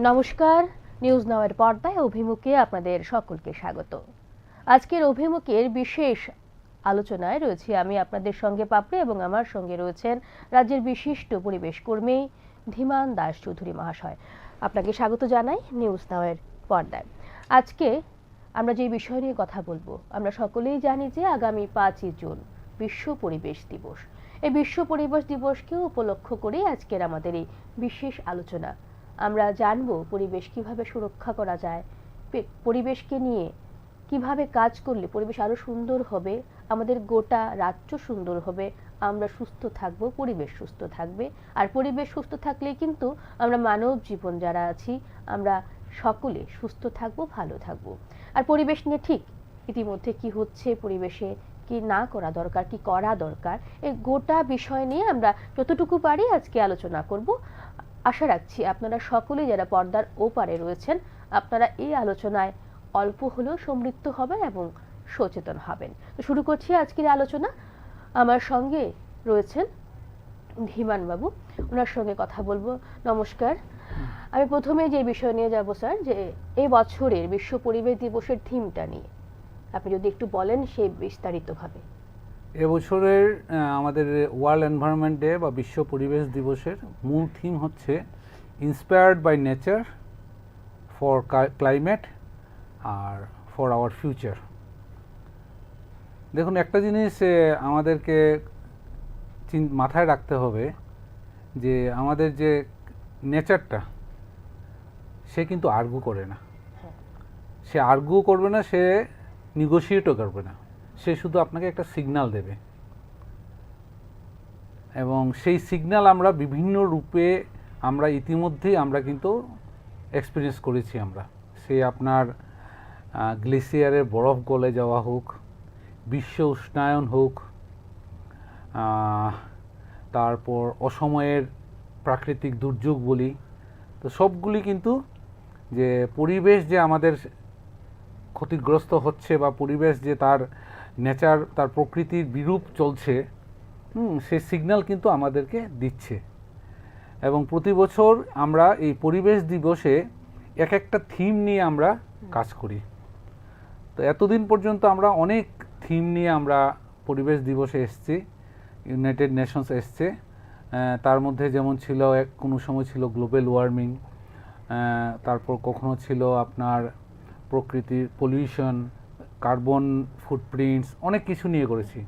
নমস্কার, নিউজ নাওয়ের পর্দায় অভিমুখে আপনাদের সকলকে স্বাগত। আজকের অভিমুখের বিশেষ আলোচনায় রয়েছি আমি আপনাদের সঙ্গে পাপড়ি এবং আমার সঙ্গে রয়েছেন রাজ্যের বিশিষ্ট পরিবেশ কর্মী ধীমান দাস চৌধুরী মহাশয়। আপনাকে স্বাগত জানাই নিউজ নাওয়ের পর্দায়। আজকে আমরা যে বিষয় নিয়ে কথা বলবো, আমরা সকলেই জানি যে আগামী 5ই জুন বিশ্ব পরিবেশ দিবস। এই বিশ্ব পরিবেশ দিবসকে উপলক্ষ করে আজকের আমাদের এই বিশেষ আলোচনা। আমরা জানবো পরিবেশ কিভাবে সুরক্ষা করা যায়, পরিবেশকে নিয়ে কিভাবে কাজ করলে পরিবেশ আরো সুন্দর হবে, আমাদের গোটা রাজ্য সুন্দর হবে, আমরা সুস্থ থাকবো, পরিবেশ সুস্থ থাকবে। আর পরিবেশ সুস্থ থাকলেই কিন্তু আমরা মানব জীবন যারা আছি আমরা সকলে সুস্থ থাকবো, ভালো থাকবো। আর পরিবেশ নিয়ে ঠিক ইতিমধ্যে কি হচ্ছে, পরিবেশে কি না করা দরকার, কি করা দরকার, এই গোটা বিষয় নিয়ে আমরা যতটুকু পারি আজকে আলোচনা করব। আশা রাখছি আপনারা সকলে যারা পর্দার ওপারে রয়েছেন আপনারা এই আলোচনায় অল্প হলেও সমৃদ্ধ হবেন এবং সচেতন হবেন। তো শুরু করছি আজকের আলোচনা। আমার সঙ্গে রয়েছেন ধীমান বাবু, ওনার সঙ্গে কথা বলবো। নমস্কার। আমি প্রথমে যে বিষয় নিয়ে যাব স্যার, যে এই বছরের বিশ্ব পরিবেশ দিবসের থিমটা নিয়ে আপনি যদি একটু বলেন সেই বিস্তারিতভাবে। এবছরের আমাদের ওয়ার্ল্ড এনভায়রনমেন্ট ডে বা বিশ্ব পরিবেশ দিবসের মূল থিম হচ্ছে inspired by nature for climate আর ফর আওয়ার ফিউচার। দেখুন, একটা জিনিস আমাদেরকে মাথায় রাখতে হবে যে আমাদের যে নেচারটা সে কিন্তু আর্গু করে না, সে আর্গু করবে না, সে নিগোশিয়েটও করবে না, সে শুধু আপনাকে একটা সিগন্যাল দেবে এবং সেই সিগন্যাল আমরা বিভিন্ন রূপে আমরা ইতিমধ্যেই আমরা কিন্তু এক্সপিরিয়েন্স করেছি। আমরা সে আপনার গ্লেসিয়ারের বরফ গলে যাওয়া হোক, বিশ্ব উষ্ণায়ন হোক, তারপর অসময়ের প্রাকৃতিক দুর্যোগ বলি, তো সবগুলি কিন্তু যে পরিবেশ যে আমাদের ক্ষতিগ্রস্ত হচ্ছে বা পরিবেশ যে তার নেচার তার প্রকৃতির বিরূপ চলছে, সে সিগন্যাল কিন্তু আমাদেরকে দিচ্ছে। এবং প্রতি বছর আমরা এই পরিবেশ দিবসে এক একটা থিম নিয়ে আমরা কাজ করি। তো এতদিন পর্যন্ত আমরা অনেক থিম নিয়ে আমরা পরিবেশ দিবসে এসেছি, ইউনাইটেড নেশনস এসছে। তার মধ্যে যেমন ছিল কোনো সময় ছিল গ্লোবাল ওয়ার্মিং, তারপর কখনো ছিল আপনার প্রকৃতির পলিউশন, কার্বন ফুটপ্রিন্টস, অনেক কিছু নিয়ে করেছি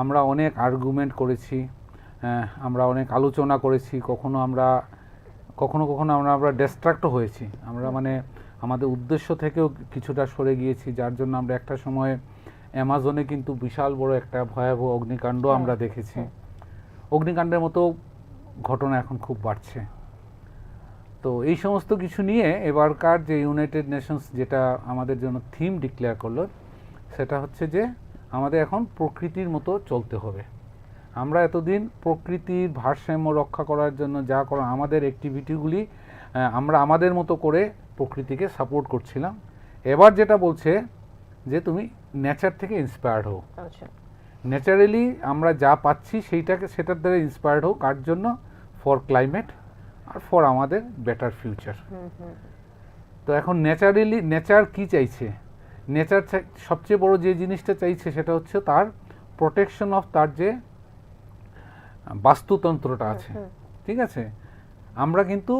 আমরা, অনেক আর্গুমেন্ট করেছি, আমরা অনেক আলোচনা করেছি। কখনো আমরা ডিস্ট্রাক্টও হয়েছি, আমরা মানে আমাদের উদ্দেশ্য থেকেও কিছুটা সরে গিয়েছি, যার জন্য আমরা একটা সময় অ্যামাজনে কিন্তু বিশাল বড় একটা ভয়াবহ অগ্নিকাণ্ড আমরা দেখেছি। অগ্নিকাণ্ডের মতো ঘটনা এখন খুব বাড়ছে। তো এই সমস্ত কিছু নিয়ে এবারকার যে ইউনাইটেড নেশনস যেটা আমাদের জন্য থিম ডিক্লেয়ার করলো, সেটা হচ্ছে যে আমাদের এখন প্রকৃতির মতো চলতে হবে। আমরা এতদিন প্রকৃতির ভারসাম্য রক্ষা করার জন্য যা করা আমাদের অ্যাক্টিভিটিগুলি আমরা আমাদের মতো করে প্রকৃতিকে সাপোর্ট করছিলাম। এবার যেটা বলছে যে তুমি নেচার থেকে ইন্সপায়ার্ড হও, ন্যাচারালি আমরা যা পাচ্ছি সেটার দ্বারা ইন্সপায়ার্ড হও। কার জন্য? ফর ক্লাইমেট আর ফর আমাদের বেটার ফিউচার। তো এখন নেচার কি চাইছে? নেচার সবচেয়ে বড় যে জিনিসটা চাইছে সেটা হচ্ছে তার প্রোটেকশন অফ তার যে বাস্তুতন্ত্রটা আছে, ঠিক আছে? আমরা কিন্তু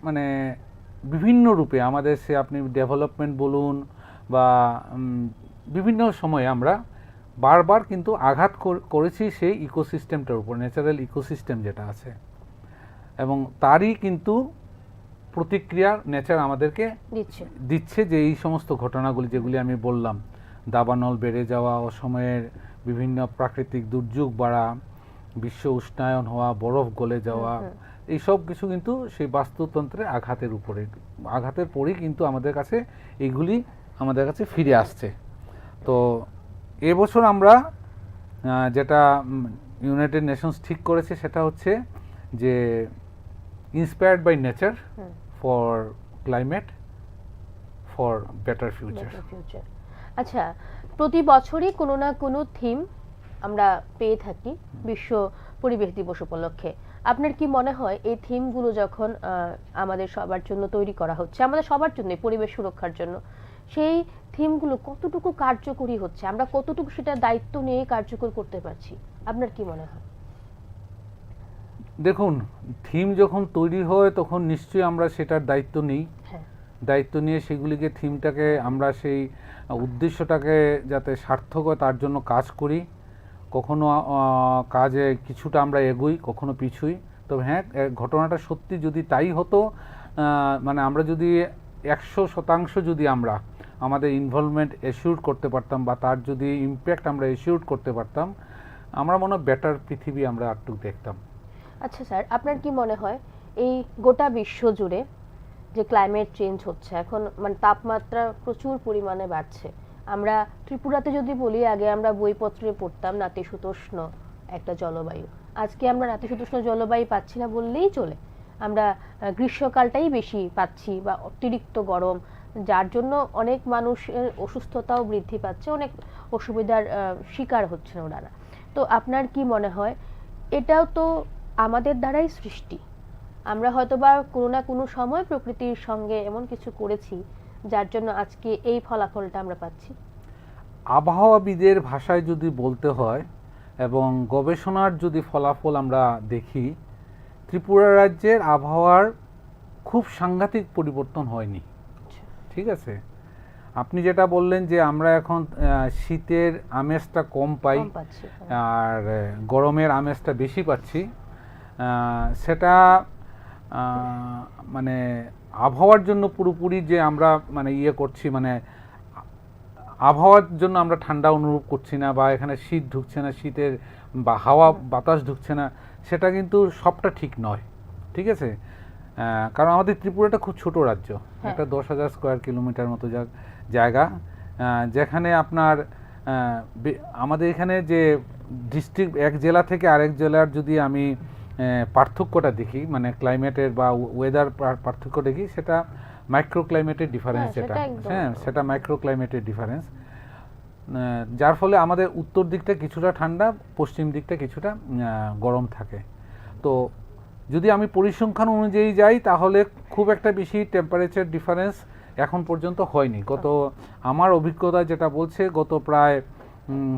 মানে বিভিন্ন রূপে আমাদের সে আপনি ডেভেলপমেন্ট বলুন বা বিভিন্ন সময়ে আমরা বারবার কিন্তু আঘাত করেছি সেই ইকোসিস্টেমটার উপর, ন্যাচারাল ইকোসিস্টেম যেটা আছে, এবং তারই কিন্তু প্রতিক্রিয়া নেচার আমাদেরকে দিচ্ছে যে এই সমস্ত ঘটনাগুলি যেগুলি আমি বললাম, দাবানল বেড়ে যাওয়া, অসময়ের বিভিন্ন প্রাকৃতিক দুর্যোগ বাড়া, বিশ্ব উষ্ণায়ন হওয়া, বরফ গলে যাওয়া, এই সব কিছু কিন্তু সেই বাস্তুতন্ত্রের আঘাতের পরেই কিন্তু আমাদের কাছে এইগুলি আমাদের কাছে ফিরে আসছে। তো এবছর আমরা যেটা ইউনাইটেড নেশনস ঠিক করেছে সেটা হচ্ছে যে inspired by nature for climate for better future. আচ্ছা, প্রতি বছরই কোনো না কোনো থিম আমরা পেয়ে থাকি বিশ্ব পরিবেশ দিবস উপলক্ষে। আপনার কি মনে হয় এই থিমগুলো যখন আমাদের সবার জন্য তৈরি করা হচ্ছে, আমাদের সবার জন্য, পরিবেশ সুরক্ষার জন্য, সেই থিমগুলো কতটুকু কার্যকরী হচ্ছে, আমরা কতটুকু সেটা দায়িত্ব নিয়ে কার্যকর করতে পারছি, আপনার কি মনে হয়? দেখুন, থিম যখন তৈরি হয় তখন নিশ্চয়ই আমরা সেটার দায়িত্ব নিই। হ্যাঁ, দায়িত্ব নিয়ে সেগুলিকে, থিমটাকে আমরা সেই উদ্দেশ্যটাকে যাতে সার্থক হয় তার জন্য কাজ করি। কখনো কাজে কিছুটা আমরা এগোই, কখনো পিছুই। তবে হ্যাঁ, ঘটনাটা সত্যি যদি তাই হতো, মানে আমরা যদি 100% যদি আমরা আমাদের ইনভলভমেন্ট এশিওর করতে পারতাম বা তার যদি ইমপ্যাক্ট আমরা এশিওর করতে পারতাম, আমরা মনে হয় বেটার পৃথিবী আমরা একটু দেখতাম। আচ্ছা স্যার, আপনার কি মনে হয় এই গোটা বিশ্ব জুড়ে যে ক্লাইমেট চেঞ্জ হচ্ছে এখন, মানে তাপমাত্রা প্রচুর পরিমাণে বাড়ছে, আমরা ত্রিপুরাতে যদি বলি, আগে আমরা বইপত্রে পড়তাম নাতিশীতোষ্ণ একটা জলবায়ু, আজকে আমরা নাতিশীতোষ্ণ জলবায়ু পাচ্ছি না বললেই চলে। আমরা গ্রীষ্মকালটাই বেশি পাচ্ছি বা অতিরিক্ত গরম, যার জন্য অনেক মানুষের অসুস্থতাও বৃদ্ধি পাচ্ছে, অনেক অসুবিধার শিকার হচ্ছেন ওনারা। তো আপনার কি মনে হয় এটাও তো আমাদের দ্বারাই সৃষ্টি? আমরা হয়তোবা কোনো না কোনো সময় প্রকৃতির সঙ্গে এমন কিছু করেছি যার জন্য আজকে এই ফলাফলটা আমরা পাচ্ছি। আবহাওয়াবিদের ভাষায় যদি বলতে হয় এবং গবেষণার যদি ফলাফল আমরা দেখি, ত্রিপুরা রাজ্যের আবহাওয়ার খুব সাংঘাতিক পরিবর্তন হয়নি। ঠিক আছে, আপনি যেটা বললেন যে আমরা এখন শীতের আমেজটা কম পাই আর গরমের আমেজটা বেশি পাচ্ছি, সেটা মানে আবহাওয়ার জন্য পুরোপুরি যে আমরা মানে ইয়ে করছি, মানে আবহাওয়ার জন্য আমরা ঠান্ডা অনুভব করছি না বা এখানে শীত ঢুকছে না, শীতের বা হাওয়া বাতাস ঢুকছে না, সেটা কিন্তু সবটা ঠিক নয়। ঠিক আছে, কারণ আমাদের ত্রিপুরাটা খুব ছোট রাজ্য, একটা 10,000 স্কোয়ার কিলোমিটার মতো জায়গা, যেখানে আপনার আমাদের এখানে যে ডিস্ট্রিক্ট, এক জেলা থেকে আরেক জেলার যদি আমি পার্থক্যটা দেখি, মানে ক্লাইমেটের বা ওয়েদার পার্থক্য দেখি, সেটা মাইক্রো ক্লাইমেটের ডিফারেন্স, যেটা হ্যাঁ সেটা মাইক্রো ক্লাইমেটের ডিফারেন্স, যার ফলে আমাদের উত্তর দিকটা কিছুটা ঠান্ডা, পশ্চিম দিকটা কিছুটা গরম থাকে। তো যদি আমি পরিসংখ্যান অনুযায়ী যাই তাহলে খুব একটা বেশি টেম্পারেচার ডিফারেন্স এখন পর্যন্ত হয়নি। আমার অভিজ্ঞতা যেটা বলছে, গত প্রায়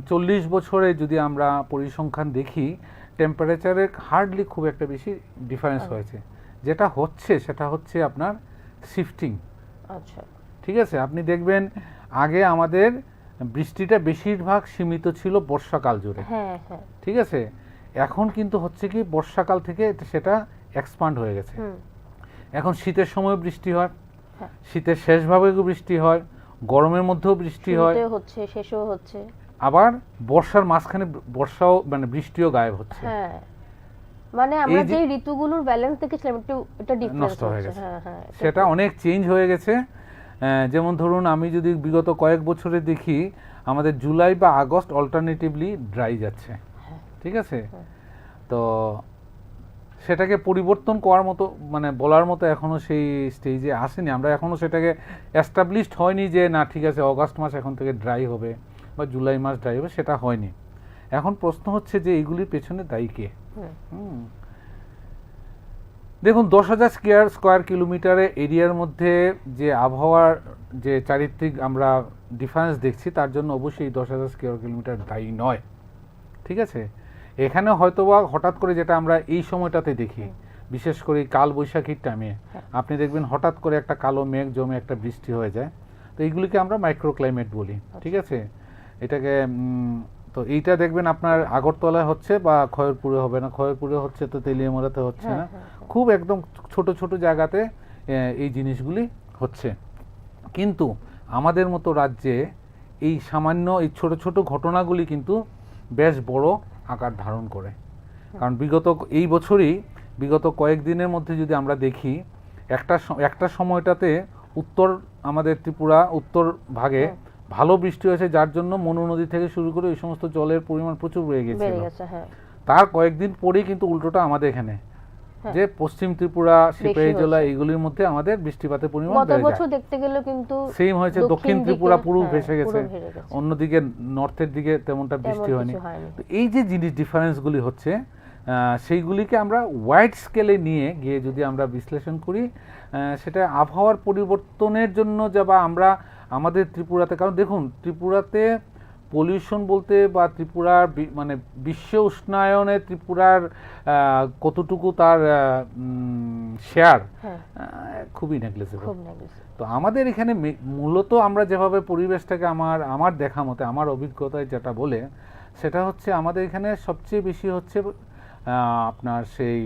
40 বছরে যদি আমরা পরিসংখ্যান দেখি, টেম্পারেচারে হার্ডলি খুব একটা বেশি ডিফারেন্স হয়েছে। যেটা হচ্ছে সেটা হচ্ছে আপনার শিফটিং। আচ্ছা, ঠিক আছে, আপনি দেখবেন আগে আমাদের বৃষ্টিটা বেশিরভাগ সীমিত ছিল বর্ষাকাল জুড়ে। ঠিক আছে, এখন কিন্তু হচ্ছে কি বর্ষাকাল থেকে সেটা এক্সপান্ড হয়ে গেছে। এখন শীতের সময় বৃষ্টি হয়, শীতের শেষ ভাবে বৃষ্টি হয়, গরমের মধ্যেও বৃষ্টি হয়, শেষও হচ্ছে, আবার বর্ষার মাঝখানে বর্ষাও মানে বৃষ্টিও গায়েব হচ্ছে। মানে আমরা যে ঋতুগুলোর ব্যালেন্স দেখেছিলাম এটা নষ্ট হয়ে গেছে, সেটা অনেক চেঞ্জ হয়ে গেছে। যেমন ধরুন, আমি যদি বিগত কয়েক বছরে দেখি, আমাদের জুলাই বা আগস্ট অল্টারনেটিভলি ড্রাই যাচ্ছে। ঠিক আছে, তো সেটাকে পরিবর্তন করার মতো, মানে বলার মতো এখনো সেই স্টেজে আসেনি আমরা, এখনো সেটাকে এস্টাবলিশড হয়নি যে না ঠিক আছে অগাস্ট মাস এখন থেকে ড্রাই হবে বা জুলাই মাস ড্রাই হবে, সেটা হয়নি। এখন প্রশ্ন হচ্ছে যে এইগুলির পেছনে দায়ী কে? দেখুন, 10,000 স্কোয়ার কিলোমিটারের এরিয়ার মধ্যে যে আবহাওয়ার যে চারিত্রিক আমরা ডিফারেন্স দেখছি, তার জন্য অবশ্যই 10,000 স্কোয়ার কিলোমিটার দায়ী নয়। ঠিক আছে, এখানে হয়তোবা হঠাৎ করে যেটা আমরা এই সময়টাতে দেখি, বিশেষ করে কাল বৈশাখীর টাইমে আপনি দেখবেন হঠাৎ করে একটা কালো মেঘ জমে একটা বৃষ্টি হয়ে যায়, তো এইগুলিকে আমরা মাইক্রো ক্লাইমেট বলি। ঠিক আছে, এটাকে তো এইটা দেখবেন আপনার আগরতলায় হচ্ছে বা খয়েরপুরে হবে না, খয়েরপুরে হচ্ছে তো তেলিয়ামুড়াতে হচ্ছে না, খুব একদম ছোট ছোট জায়গাতে এই জিনিসগুলি হচ্ছে। কিন্তু আমাদের মতো রাজ্যে এই সামান্য এই ছোট ছোট ঘটনাগুলি কিন্তু বেশ বড় আকার ধারণ করে। কারণ এই বছরই বিগত কয়েকদিনের মধ্যে যদি আমরা দেখি, একটা সময়টাতে আমাদের ত্রিপুরা উত্তর ভাগে ভালো বৃষ্টি হয়েছে, যার জন্য মনু নদী থেকে শুরু করে এই সমস্ত জলের পরিমাণ প্রচুর বেড়ে গেছে। তার কয়েকদিন পরেই কিন্তু উল্টোটা আমাদের এখানে, যে পশ্চিম ত্রিপুরা, সিপাহীজলা, এইগুলির মধ্যে আমাদের বৃষ্টিপাতের পরিমাণ বেড়ে যায়। দেখতে গেলে কিন্তু সেম হয়েছে, দক্ষিণ ত্রিপুরা পুরো ভেসে গেছে, অন্যদিকে নর্থের দিকে তেমনটা বৃষ্টি হয়নি। এই যে জিনিস ডিফারেন্সগুলি হচ্ছে, সেইগুলিকে আমরা ওয়াইড স্কেলে নিয়ে গিয়ে যদি আমরা বিশ্লেষণ করি, সেটা আবহাওয়ার পরিবর্তনের জন্য বা আমরা আমাদের ত্রিপুরাতে, কারণ দেখুন ত্রিপুরাতে পলিউশন বলতে বা ত্রিপুরার মানে বিশ্ব উষ্ণায়নে ত্রিপুরার কতটুকু তার শেয়ার খুবই নেগলিজেবল। তো আমাদের এখানে মূলত আমরা যেভাবে পরিবেশটাকে আমার দেখা মতে, আমার অভিজ্ঞতায় যেটা বলে, সেটা হচ্ছে আমাদের এখানে সবচেয়ে বেশি হচ্ছে আপনার সেই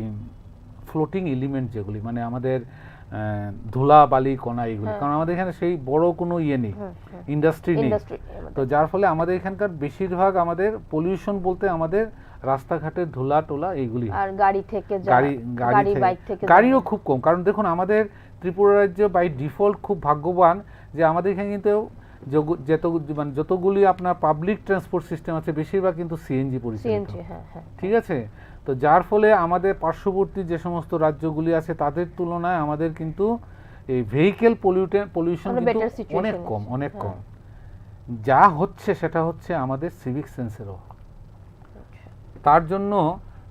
ফ্লোটিং এলিমেন্ট যেগুলি, মানে আমাদের ধুলা বালি কণা এগুলি, কারণ আমাদের এখানে সেই বড় কোনো ইয়ে নেই, ইন্ডাস্ট্রি নেই। তো যার ফলে আমাদের এখানকার বেশিরভাগ আমাদের পলিউশন বলতে আমাদের রাস্তাঘাটের ধুলা টোলা এইগুলি, আর গাড়ি থেকে গাড়িও খুব কম। কারণ দেখুন আমাদের ত্রিপুরা রাজ্য বাই ডিফল্ট খুব ভাগ্যবান যে আমাদের এখানে কিন্তু যতগুলি আপনার পাবলিক ট্রান্সপোর্ট সিস্টেম আছে বেশিরভাগ কিন্তু সিএনজি পরিচালিত, ঠিক আছে। তো যার ফলে আমাদের পার্শ্ববর্তী যে সমস্ত রাজ্যগুলি আছে তাদের তুলনায় আমাদের কিন্তু এই ভেহিকেল পলিউশন অনেক কম। যা হচ্ছে সেটা হচ্ছে আমাদের সিভিক সেন্সের অভাব। তার জন্য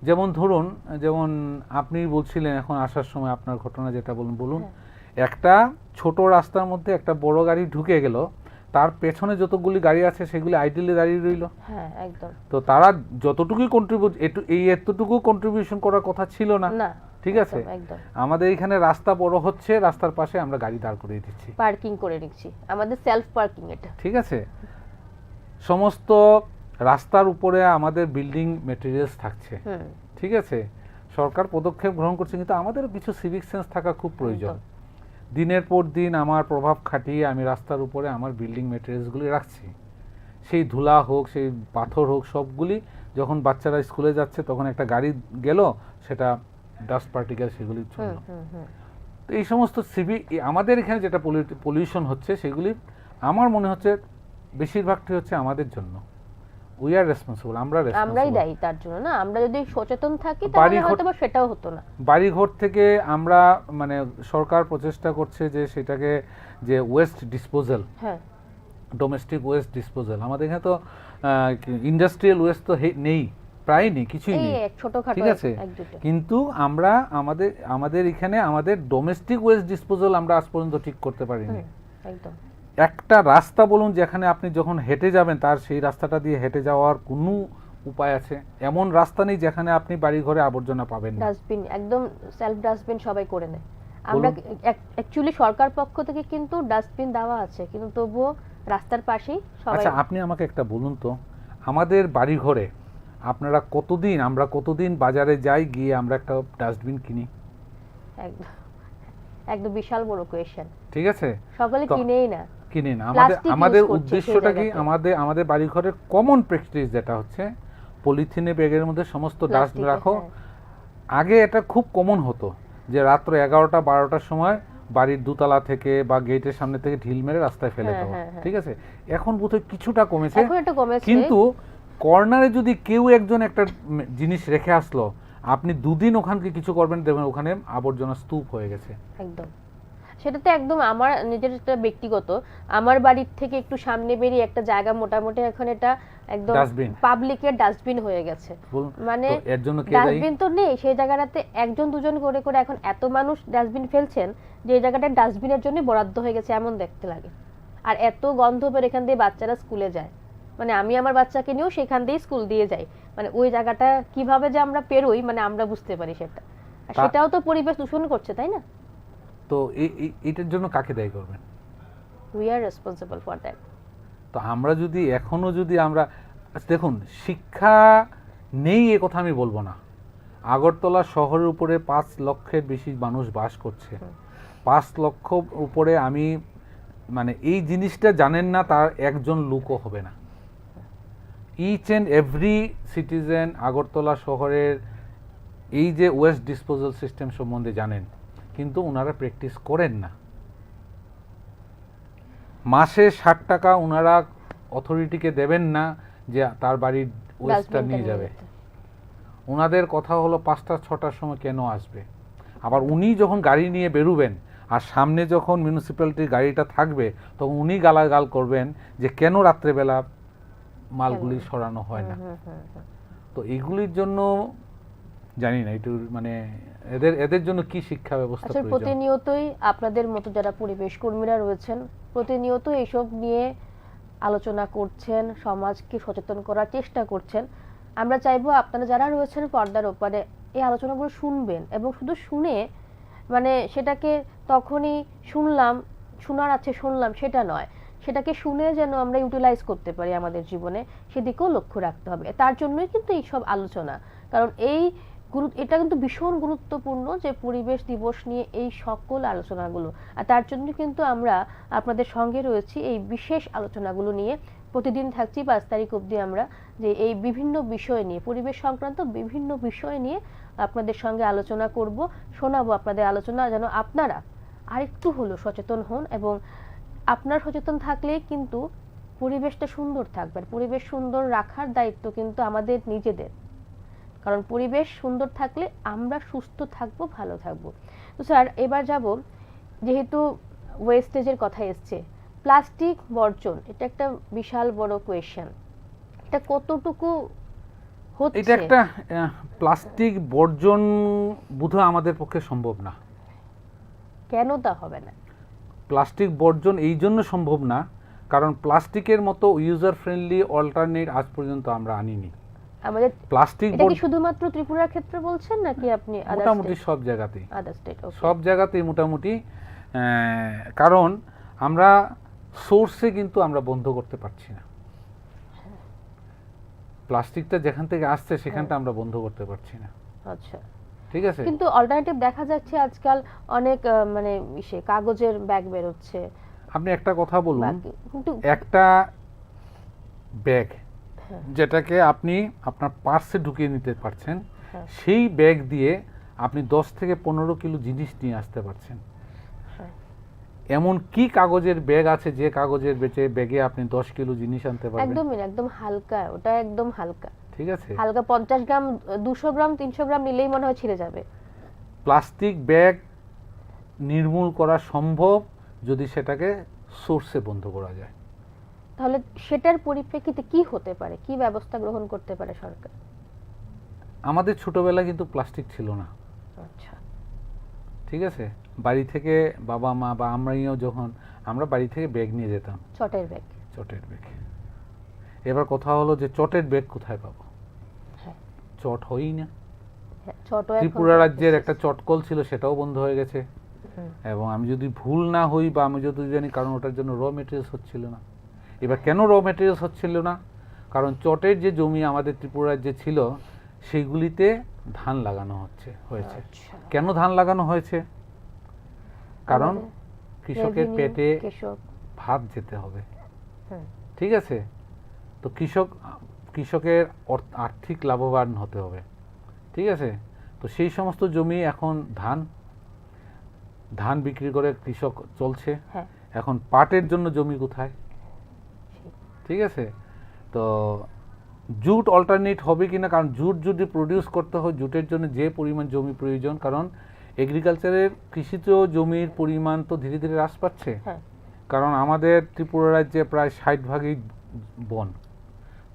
যেমন ধরুন, যেমন আপনি বলছিলেন এখন আসার সময় আপনার ঘটনা যেটা বলুন, একটা ছোট রাস্তার মধ্যে একটা বড় গাড়ি ঢুকে গেল, তার পেছনে যতগুলি গাড়ি আছে সেগুলি আইডেলে দাঁড়িয়ে রইল। তো তারা যতটুকুই এতটুকু কন্ট্রিবিউশন করার কথা ছিল না, ঠিক আছে। আমাদের এখানে রাস্তা বড় হচ্ছে, রাস্তার পাশে আমরা গাড়ি দাঁড় করিয়ে দিচ্ছি, পার্কিং করে নিচ্ছি, আমাদের সেলফ পার্কিং এটা, ঠিক আছে। সমস্ত রাস্তার উপরে আমাদের বিল্ডিং ম্যাটেরিয়ালস থাকছে, ঠিক আছে। সরকার পদক্ষেপ গ্রহণ করছে, কিন্তু আমাদেরও কিছু সিভিক সেন্স থাকা খুব প্রয়োজন। দিনের পর দিন আমার প্রভাব খাটিয়ে আমি রাস্তার উপরে আমার বিল্ডিং ম্যাটেরিয়ালসগুলি রাখছি, সেই ধুলা হোক, সেই পাথর হোক, সবগুলি যখন বাচ্চারা স্কুলে যাচ্ছে তখন একটা গাড়ি গেল, সেটা ডাস্ট পার্টিকেল সেগুলি চলল। তো এই সমস্ত আমাদের এখানে যেটা পলিউশন হচ্ছে সেগুলি আমার মনে হচ্ছে বেশিরভাগটি হচ্ছে আমাদের জন্য। উই আর রেসপন্সিবল, আমরাই দায়ী তার জন্য। না, আমরা যদি সচেতন থাকি তাহলে হয়তো সেটাও হতো না। বাড়িঘর থেকে আমরা মানে সরকার প্রচেষ্টা করছে যে সেটাকে যে waste disposal, domestic waste disposal, আমাদের এখানে তো ইন্ডাস্ট্রিয়াল ওয়েস্ট তো নেই, প্রায় নেই, কিছুই নেই, ঠিক আছে। কিন্তু আমরা আমাদের এখানে আমাদের ডোমেস্টিক ওয়েস্ট ডিসপোজাল আমরা আজ পর্যন্ত ঠিক করতে পারিনি। একদম একটা রাস্তা বলুন যেখানে আপনি যখন হেঁটে যাবেন তার সেই রাস্তাটা দিয়ে হেঁটে যাওয়ার কোনো উপায় আছে, এমন রাস্তা নেই যেখানে আপনি বাড়ি ঘরে আবর্জনা পাবেন না। ডাস্টবিন একদম সেলফ ডাস্টবিন সবাই করে নেয়। আমরা অ্যাকচুয়ালি সরকার পক্ষ থেকে কিন্তু ডাস্টবিন দেওয়া আছে, কিন্তু তবুও রাস্তার পাশেই সবাই। আচ্ছা, আপনি আমাকে একটা বলুন তো, আমাদের বাড়ি ঘরে আমরা কতদিন বাজারে যাই, গিয়ে আমরা একটা ডাস্টবিন কিনি? একদম বিশাল বড় কোয়েশ্চেন, ঠিক আছে। সকলে কিনেই না। আমাদের উদ্দেশ্যটা কি? আমাদের বাড়ি ঘরের কমন প্র্যাকটিস যেটা হচ্ছে পলিথিনে ব্যাগের মধ্যে সমস্ত ডাস্ট রাখো। আগে এটা খুব কমন হতো যে রাত্র 11টা 12টার সময় বাড়ির দোতলা থেকে বা গেটের সামনে থেকে ঢিল মেরে রাস্তায় ফেলে দেওয়া, ঠিক আছে। এখন বোধহয় কিছুটা কমেছে, কিন্তু কর্নারে যদি কেউ একজন একটা জিনিস রেখে আসলো, আপনি দুদিন ওখানকে কিছু করবেন, দেখবেন ওখানে আবর্জনা স্তূপ হয়ে গেছে। একদম, সেটা তো একদম আমার নিজের একটা ব্যক্তিগত, আমার বাড়ির থেকে একটু সামনে বেরিয়ে একটা জায়গা মোটামুটি এখন এটা একদম পাবলিকের ডাস্টবিন হয়ে গেছে। মানে এর জন্য কে দায়ী? ডাস্টবিন তো নেই সেই জায়গাটাতে, একজন দুজন করে করে এখন এত মানুষ ডাস্টবিন ফেলছেন যে এই জায়গাটা ডাস্টবিনের জন্য বরাদ্দ হয়ে গেছে, এমন দেখতে লাগে। আর এত গন্ধ বের, এখান দিয়ে বাচ্চারা স্কুলে যায়, মানে আমি আমার বাচ্চাকে নিয়েও সেখান দিয়ে স্কুল দিয়ে যাই, মানে ওই জায়গাটা কিভাবে যে আমরা পেরোই, মানে আমরা বুঝতে পারি সেটাও তো পরিবেশ দূষণ করছে, তাই না? তো এটার জন্য কাকে দায়ী করবেন? We are responsible for that. তো আমরা যদি এখনো আমরা দেখুন, শিক্ষা নেই এ কথা আমি বলবো না। আগরতলা শহরের উপরে 5 লক্ষের বেশি মানুষ বাস করছে। 5 লক্ষ উপরে আমি মানে এই জিনিসটা জানেন না তার একজন লোকও হবে না। Each and every citizen Agartala শহরের এই যে ওয়েস্ট ডিসপোজাল সিস্টেম সম্বন্ধে জানেন, কিন্তু ওনারা প্র্যাকটিস করেন না। মাসে 60 টাকা ওনারা অথরিটিকে দেবেন না যে তার বাড়ির ওয়েস্টটা নিয়ে যাবে। ওনাদের কথা হলো 5টা 6টার সময় কেন আসবে। আবার উনি যখন গাড়ি নিয়ে বেরোবেন আর সামনে যখন মিউনিসিপ্যালিটির গাড়িটা থাকবে তখন উনি গালাগাল করবেন যে কেন রাত্রেবেলা মালগুলি সরানো হয় না। তো এগুলির জন্য জানি না একটু মানে এদের এদের জন্য কি শিক্ষা ব্যবস্থা আসলে প্রয়োজন। প্রতিনিয়তই আপনাদের মতো যারা পরিবেশ কর্মীরা রয়েছেন প্রতিনিয়ত এইসব নিয়ে আলোচনা করছেন, সমাজকে সচেতন করার চেষ্টা করছেন। আমরা চাইবো আপনারা যারা রয়েছেন পর্দার ওপারে এই আলোচনাগুলো শুনবেন এবং শুধু শুনে মানে সেটাকে তখনই শুনলাম, শোনার আছে শুনলাম সেটা নয়, সেটাকে শুনে যেন আমরা ইউটিলাইজ করতে পারি আমাদের জীবনে, সেদিকেও লক্ষ্য রাখতে হবে। তার জন্যই কিন্তু এই সব আলোচনা, কারণ এটা কিন্তু ভীষণ গুরুত্বপূর্ণ যে পরিবেশ দিবস নিয়ে এই সকল আলোচনাগুলো, আর তার জন্য কিন্তু আমরা আপনাদের সঙ্গে রয়েছি এই বিশেষ আলোচনাগুলো নিয়ে। প্রতিদিন থাকছি ৫ তারিখ অবধি আমরা, যে এই বিভিন্ন বিষয় নিয়ে, পরিবেশ সংক্রান্ত বিভিন্ন বিষয় নিয়ে আপনাদের সঙ্গে আলোচনা করব, শোনাবো আপনাদের আলোচনা, যেন আপনারা আরেকটু হলো সচেতন হন। এবং আপনার সচেতন থাকলেই কিন্তু পরিবেশটা সুন্দর থাকবে, আর পরিবেশ সুন্দর রাখার দায়িত্ব কিন্তু আমাদের নিজেদের, কারণ পরিবেশ সুন্দর থাকলে আমরা সুস্থ থাকবো, ভালো থাকবো। তো স্যার এবার যাব, যেহেতু ওয়েস্টেজের কথা এসছে, প্লাস্টিক বর্জন এটা একটা বিশাল বড় কোয়েশ্চেন, এটা কতটুকু হচ্ছে? এটা একটা প্লাস্টিক বর্জন বোধহয় আমাদের পক্ষে সম্ভব না। কেন তা হবে না? প্লাস্টিক বর্জন এই জন্য সম্ভব না কারণ প্লাস্টিকের মতো ইউজার ফ্রেন্ডলি অল্টারনেট আজ পর্যন্ত আমরা আনিনি। আমাদের প্লাস্টিক এটা কি শুধুমাত্র ত্রিপুরার ক্ষেত্রে বলছেন নাকি আপনি মোটামুটি সব জায়গাতেই, আদার স্টেট? সব জায়গাতেই মোটামুটি, কারণ আমরা সোর্সে কিন্তু আমরা বন্ধ করতে পারছি না। প্লাস্টিকটা যেখান থেকে আসছে সেখানটা আমরা বন্ধ করতে পারছি না। আচ্ছা, ঠিক আছে, কিন্তু অল্টারনেটিভ দেখা যাচ্ছে আজকাল অনেক মানে কাগজের ব্যাগ বের হচ্ছে। আপনি একটা কথা বলুন, কিন্তু একটা ব্যাগ হ্যাঁ, যেটাকে আপনি আপনার পার্সে ঢুকিয়ে নিতে পারছেন, হ্যাঁ, সেই ব্যাগ দিয়ে আপনি 10 থেকে 15 কিলো জিনিস নিয়ে আসতে পারছেন। হ্যাঁ। এমন কি কাগজের ব্যাগ আছে যে কাগজের ব্যাগে আপনি 10 কিলো জিনিস আনতে পারবেন? একদমই না, একদম হালকা, ওটা একদম হালকা, ঠিক আছে, হালকা 50 গ্রাম 200 গ্রাম 300 গ্রাম নিলেই মনে হয় ছিঁড়ে যাবে। প্লাস্টিক ব্যাগ নির্মূল করা সম্ভব যদি সেটাকে সোর্সে বন্ধ করা যায়। তাহলে সেটার পরিপ্রেক্ষিতে কি হতে পারে, কি ব্যবস্থা গ্রহণ করতে পারে সরকার? আমাদের ছোটবেলায় কিন্তু প্লাস্টিক ছিল না। আচ্ছা, ঠিক আছে, বাড়ি থেকে বাবা মা বা আমরাও যখন আমরা বাড়ি থেকে ব্যাগ নিয়ে যেতাম, চটের ব্যাগ। চটের ব্যাগ। এবার কথা হলো যে চটের ব্যাগ কোথায় পাবো? হ্যাঁ, চট হয়ই না। হ্যাঁ, ছোট ত্রিপুরা রাজ্যের একটা চটকল ছিল, সেটাও বন্ধ হয়ে গেছে। এবং আমি যদি ভুল না হই বা আমি যদি জানি, কারণ ওটার জন্য র মেটেরিয়ালস হচ্ছিল না। এবার কেন র মেটেরিয়ালস হচ্ছিল না? কারণ চটের যে জমি আমাদের ত্রিপুরা রাজ্যে ছিল সেইগুলিতে ধান লাগানো হয়েছে। আচ্ছা, কেন ধান লাগানো হয়েছে? কারণ আমাদের কৃষকের revenue, পেটে কৃষক, ভাত যেতে হবে। হুম, ঠিক আছে, তো কৃষকের আর্থিক লাভবান হতে হবে। ঠিক আছে, তো সেই সমস্ত জমি এখন ধান বিক্রি করে কৃষক চলছে। হ্যাঁ, এখন পাটের জন্য জমি কোথায়? ঠিক আছে, তো জুট অল্টারনেট হবে কিনা, কারণ জুট যদি প্রডিউস করতে হয় জুটের জন্য যে পরিমাণ জমি প্রয়োজন, কারণ এগ্রিকালচারের কৃষিজ জমির পরিমাণ তো ধীরে ধীরে হ্রাস পাচ্ছে। হ্যাঁ, কারণ আমাদের ত্রিপুরা রাজ্যে প্রায় 60 ভাগই বন,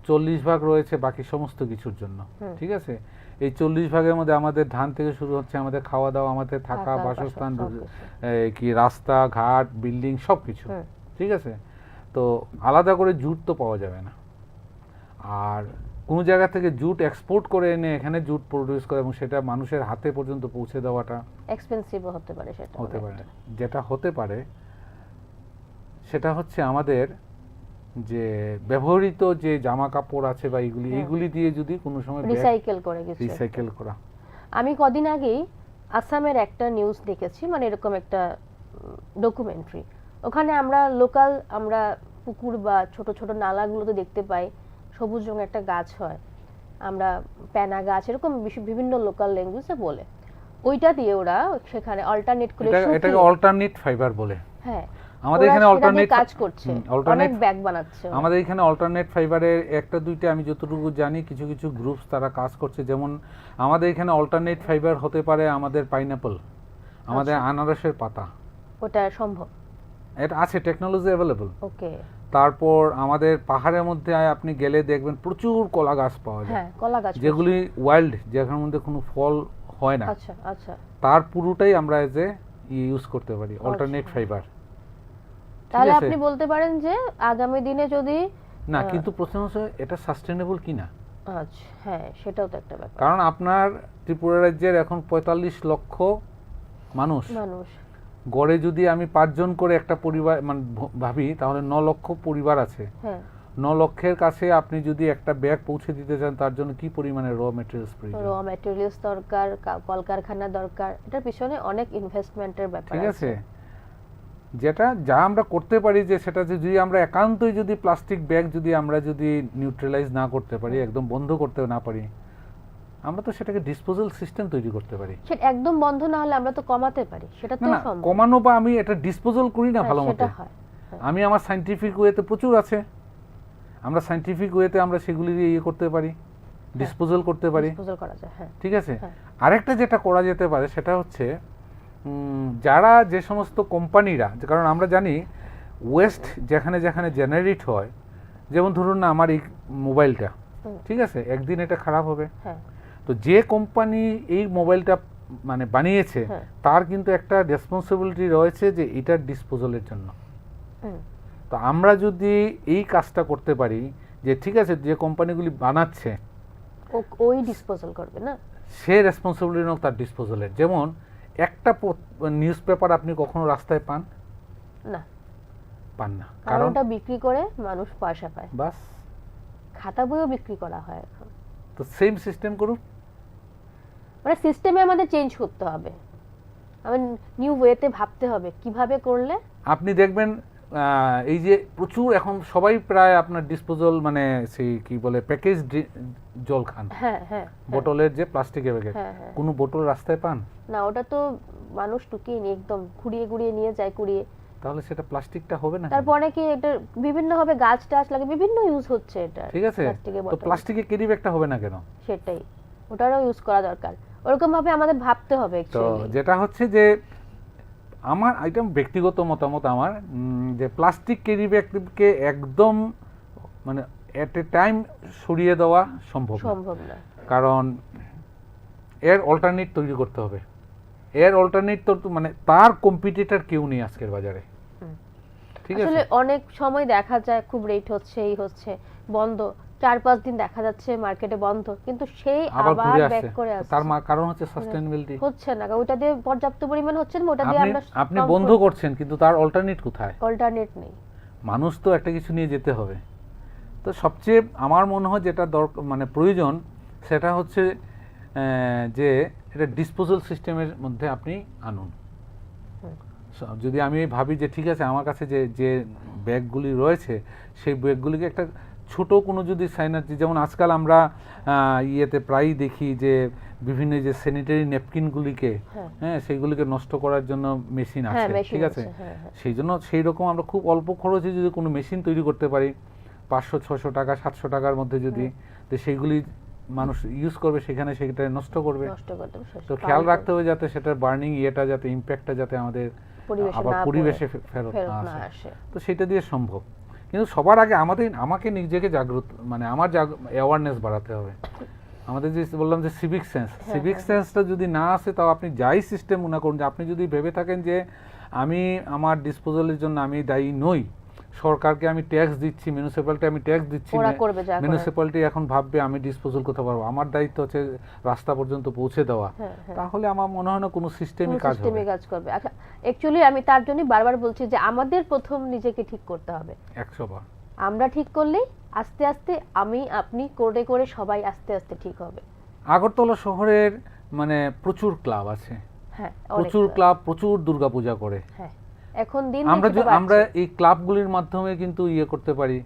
40 ভাগ রয়েছে বাকি সমস্ত কিছুর জন্য। ঠিক আছে, এই 40 ভাগের মধ্যে আমাদের ধান থেকে শুরু হচ্ছে আমাদের খাওয়া দাওয়া, আমাদের থাকা, বাসস্থান, কি রাস্তা ঘাট, বিল্ডিং সব কিছু। ঠিক আছে, তো আলাদা করে জুট তো পাওয়া যাবে না। আর কোনো জায়গা থেকে জুট এক্সপোর্ট করে এনে এখানে জুট প্রডিউস করে এবং সেটা মানুষের হাতে পর্যন্ত পৌঁছে দেওয়াটা এক্সপেন্সিভ হতে পারে। সেটা হতে পারে, যেটা হতে পারে সেটা হচ্ছে আমাদের যে ব্যবহৃত যে জামা কাপড় আছে বা এইগুলি দিয়ে যদি কোনো সময় রিসাইকেল করা। আমি কদিন আগেই আসামের একটা নিউজ দেখেছি, মানে এরকম একটা ডকুমেন্টারি, ওখানে আমরা লোকাল আমরা পুকুর বা ছোট ছোট নালাগুলোতে দেখতে পাই সবুজ রঙের একটা গাছ হয়, আমরা প্যানা গাছ, এরকম বিভিন্ন লোকাল ল্যাঙ্গুয়েজে বলে, ওইটা দিয়ে ওরা সেখানে অল্টারনেট করে এটাকে অল্টারনেট ফাইবার বলে। হ্যাঁ, আমাদের এখানে অল্টারনেট কাজ করছে, অনেক ব্যাগ বানাচ্ছে আমাদের এখানে অল্টারনেট ফাইবারের একটা দুইটা আমি যতটুকু জানি কিছু কিছু গ্রুপস তারা কাজ করছে। যেমন আমাদের এখানে অল্টারনেট ফাইবার হতে পারে আমাদের পাইনাপল, আমাদের আনারসের পাতা, ওটা সম্ভব এটা আছে, টেকনোলজি অ্যাভেলেবল। ওকে। তারপর আমাদের পাহাড়ের মধ্যে আপনি গেলে দেখবেন প্রচুর কলা গাছ পাওয়া যায়, হ্যাঁ, কলা গাছ যেগুলি ওয়াইল্ড, যেখানের মধ্যে কোনো ফল হয় না, আচ্ছা আচ্ছা। তার পুরোটাই আমরা এজ এ ইউজ করতে পারি, অল্টারনেট ফাইবার। তাহলে আপনি বলতে পারেন যে আগামী দিনে যদি না, কিন্তু প্রশ্ন হচ্ছে এটা সাস্টেনেবল কিনা। আচ্ছা, হ্যাঁ সেটাও তো একটা ব্যাপার। কারণ আপনার ত্রিপুরা রাজ্যের এখন 45 লক্ষ মানুষ, গড়ে যদি আমি 5 জন করে একটা পরিবার মানে ভাবি, তাহলে 9 লক্ষ পরিবার আছে। হ্যাঁ, 9 লক্ষের কাছে আপনি যদি একটা ব্যাগ পৌঁছে দিতে চান, তার জন্য কি পরিমাণে র ম্যাটেরিয়ালস প্রয়োজন? র ম্যাটেরিয়ালস দরকার, কলকারখানা দরকার, এটার পিছনে অনেক ইনভেস্টমেন্টের ব্যাপার ঠিক আছে। আছে, যা আমরা করতে পারি যে সেটা যদি আমরা একান্তই যদি প্লাস্টিক ব্যাগ যদি আমরা যদি নিউট্রালাইজ না করতে পারি, একদম বন্ধ করতে না পারি, আমরা তো সেটাকে ডিসপোজাল সিস্টেম তৈরি করতে পারি। সেটা একদম বন্ধ না হলে আমরা তো কমাতে পারি, সেটা তো না সম্ভব। কমানো বা আমি এটা ডিসপোজাল করি না ভালো মতো, সেটা হয়। আমি আমার সায়েন্টিফিক ওয়েতে প্রচুর আছে, আমরা সায়েন্টিফিক ওয়েতে আমরা সেগুলি ইয়ে করতে পারি, ডিসপোজাল করতে পারি, ডিসপোজাল করা যায়। হ্যাঁ, ঠিক আছে। আরেকটা যেটা করা যেতে পারে সেটা হচ্ছে যারা যে সমস্ত কোম্পানিরা, কারণ আমরা জানি ওয়েস্ট যেখানে যেখানে জেনারেট হয়, যেমন ধরুন না আমার এই মোবাইলটা, ঠিক আছে, একদিন এটা খারাপ হবে, তো যে কোম্পানি এই মোবাইলটা মানে বানিয়েছে তার কিন্তু একটা রেসপন্সিবিলিটি রয়েছে যে এটার ডিসপোজালের জন্য। তো আমরা যদি এই কাজটা করতে পারি যে ঠিক আছে, যে কোম্পানিগুলি বানাচ্ছে ওই ডিসপোজাল করবে না, সে রেসপন্সিবিলিটি নাও তার ডিসপোজালের। যেমন একটা নিউজ পেপার আপনি কখনো রাস্তায় পান না, পান না, কারণ ওটা বিক্রি করে মানুষ পয়সা পায়, বাস। খাতা বইও বিক্রি করা হয় এখন। তো সেম সিস্টেম করুন, মানে সিস্টেমে আমাদের চেঞ্জ করতে হবে, আমি নিউ ওয়েতে ভাবতে হবে কিভাবে করলে। আপনি দেখবেন এই যে প্রচুর এখন সবাই প্রায় আপনার ডিসপোজাল মানে সেই কি বলে প্যাকেজ জল খান, হ্যাঁ হ্যাঁ, বোতলের যে প্লাস্টিকের প্যাকেট, কোনো বোতল রাস্তায় পান না, ওটা তো মানুষ টুকিয়ে নিয়ে একদম ঘুরিয়ে ঘুরিয়ে নিয়ে যায়, কুড়িয়ে, তাহলে সেটা প্লাস্টিকটা হবে না। তারপরে কি এটা বিভিন্ন ভাবে গাছ টাছ লাগে, বিভিন্ন ইউজ হচ্ছে এটা, ঠিক আছে, তো প্লাস্টিকের ক্যারি ব্যাগটা হবে না কেন? সেটাই, ওটারও ইউজ করা দরকার, ওরকম ভাবে আমাদের ভাবতে হবে। তো যেটা হচ্ছে যে আমার আইটেম ব্যক্তিগত মতামত আমার, যে প্লাস্টিক ক্যারি ব্যাগকে একদম মানে এট এ টাইম সরিয়ে দেওয়া সম্ভব না, কারণ এর অল্টারনেট তৈরি করতে হবে। এর অল্টারনেট তো মানে তার কম্পিটিটর কেউ নেই আজকের বাজারে, ঠিক আছে। আসলে অনেক সময় দেখা যায় খুব রেট হচ্ছে, এই হচ্ছে বন্ধ, 4-5 দিন দেখা যাচ্ছে মার্কেটে বন্ধ, কিন্তু সেই আবার ব্যাক করে আসছে। তার কারণ হচ্ছে সাস্টেইনেবিলিটি হচ্ছে না, ওটা দিয়ে পর্যাপ্ত পরিমাণ হচ্ছে না, ওটা দিয়ে আপনি বন্ধ করছেন, কিন্তু তার অল্টারনেট কোথায়? অল্টারনেট নেই। মানুষ তো একটা কিছু নিয়ে যেতে হবে। তো সবচেয়ে আমার মনে হয় যেটা মানে প্রয়োজন সেটা হচ্ছে যে এটা ডিসপোজাল সিস্টেমের মধ্যে আপনি আনুন। যদি আমি ভাবি যে ঠিক আছে আমার কাছে যে ব্যাগগুলি রয়েছে সেই ব্যাগগুলিকে একটা ছোট কোনো যদি সাইনারি, যেমন আজকাল আমরা ইয়েতে প্রায়ই দেখি যে বিভিন্ন যে স্যানিটারি ন্যাপকিনগুলিকে, হ্যাঁ, সেইগুলিকে নষ্ট করার জন্য মেশিন আছে, ঠিক আছে, সেই জন্য সেই রকম আমরা খুব অল্প খরচে যদি কোনো মেশিন তৈরি করতে পারি, 500-600 টাকা 700 টাকার মধ্যে যদি, তো সেইগুলি মানুষ ইউজ করবে, সেখানে সেটা নষ্ট করবে। তো খেয়াল রাখতে হবে যাতে সেটার বার্নিং ইয়েটা যাতে ইম্প্যাক্টটা যাতে আমাদের আবার পরিবেশে ফেরত না আসে, তো সেটা দিয়ে সম্ভব। কিন্তু সবার আগে আমাকে নিজেকে জাগ্রত মানে আমার অ্যাওয়ারনেস বাড়াতে হবে। আমাদের যে বললাম যে সিভিক সেন্সটা যদি না আসে, তাও আপনি যাই সিস্টেম মনে করুন, যে আপনি যদি ভেবে থাকেন যে আমি আমার ডিসপোজালের জন্য আমি দায়ী নই, সরকারকে আমি ট্যাক্স দিচ্ছি, মিউনিসিপ্যালিটি আমি ট্যাক্স দিচ্ছি, মিউনিসিপ্যালিটি এখন ভাববে আমি ডিসপোজাল করতে পারবো, আমার দায়িত্ব হচ্ছে রাস্তা পর্যন্ত পৌঁছে দেওয়া, তাহলে আমার মনে হয় না কোনো সিস্টেমই কাজ করবে। আচ্ছা, অ্যাকচুয়ালি আমি তার জন্য বারবার বলছি যে আমাদের প্রথম নিজেকে ঠিক করতে হবে। 100 বার আমরা ঠিক করলেই আস্তে আস্তে আমি আপনি করে করে সবাই আস্তে আস্তে ঠিক হবে। আগরতলা শহরের মানে প্রচুর ক্লাব আছে, হ্যাঁ, প্রচুর ক্লাব প্রচুর দুর্গাপূজা করে, হ্যাঁ, এখন দিন আমরা এই ক্লাবগুলির মাধ্যমে কিন্তু ইয়ে করতে পারি,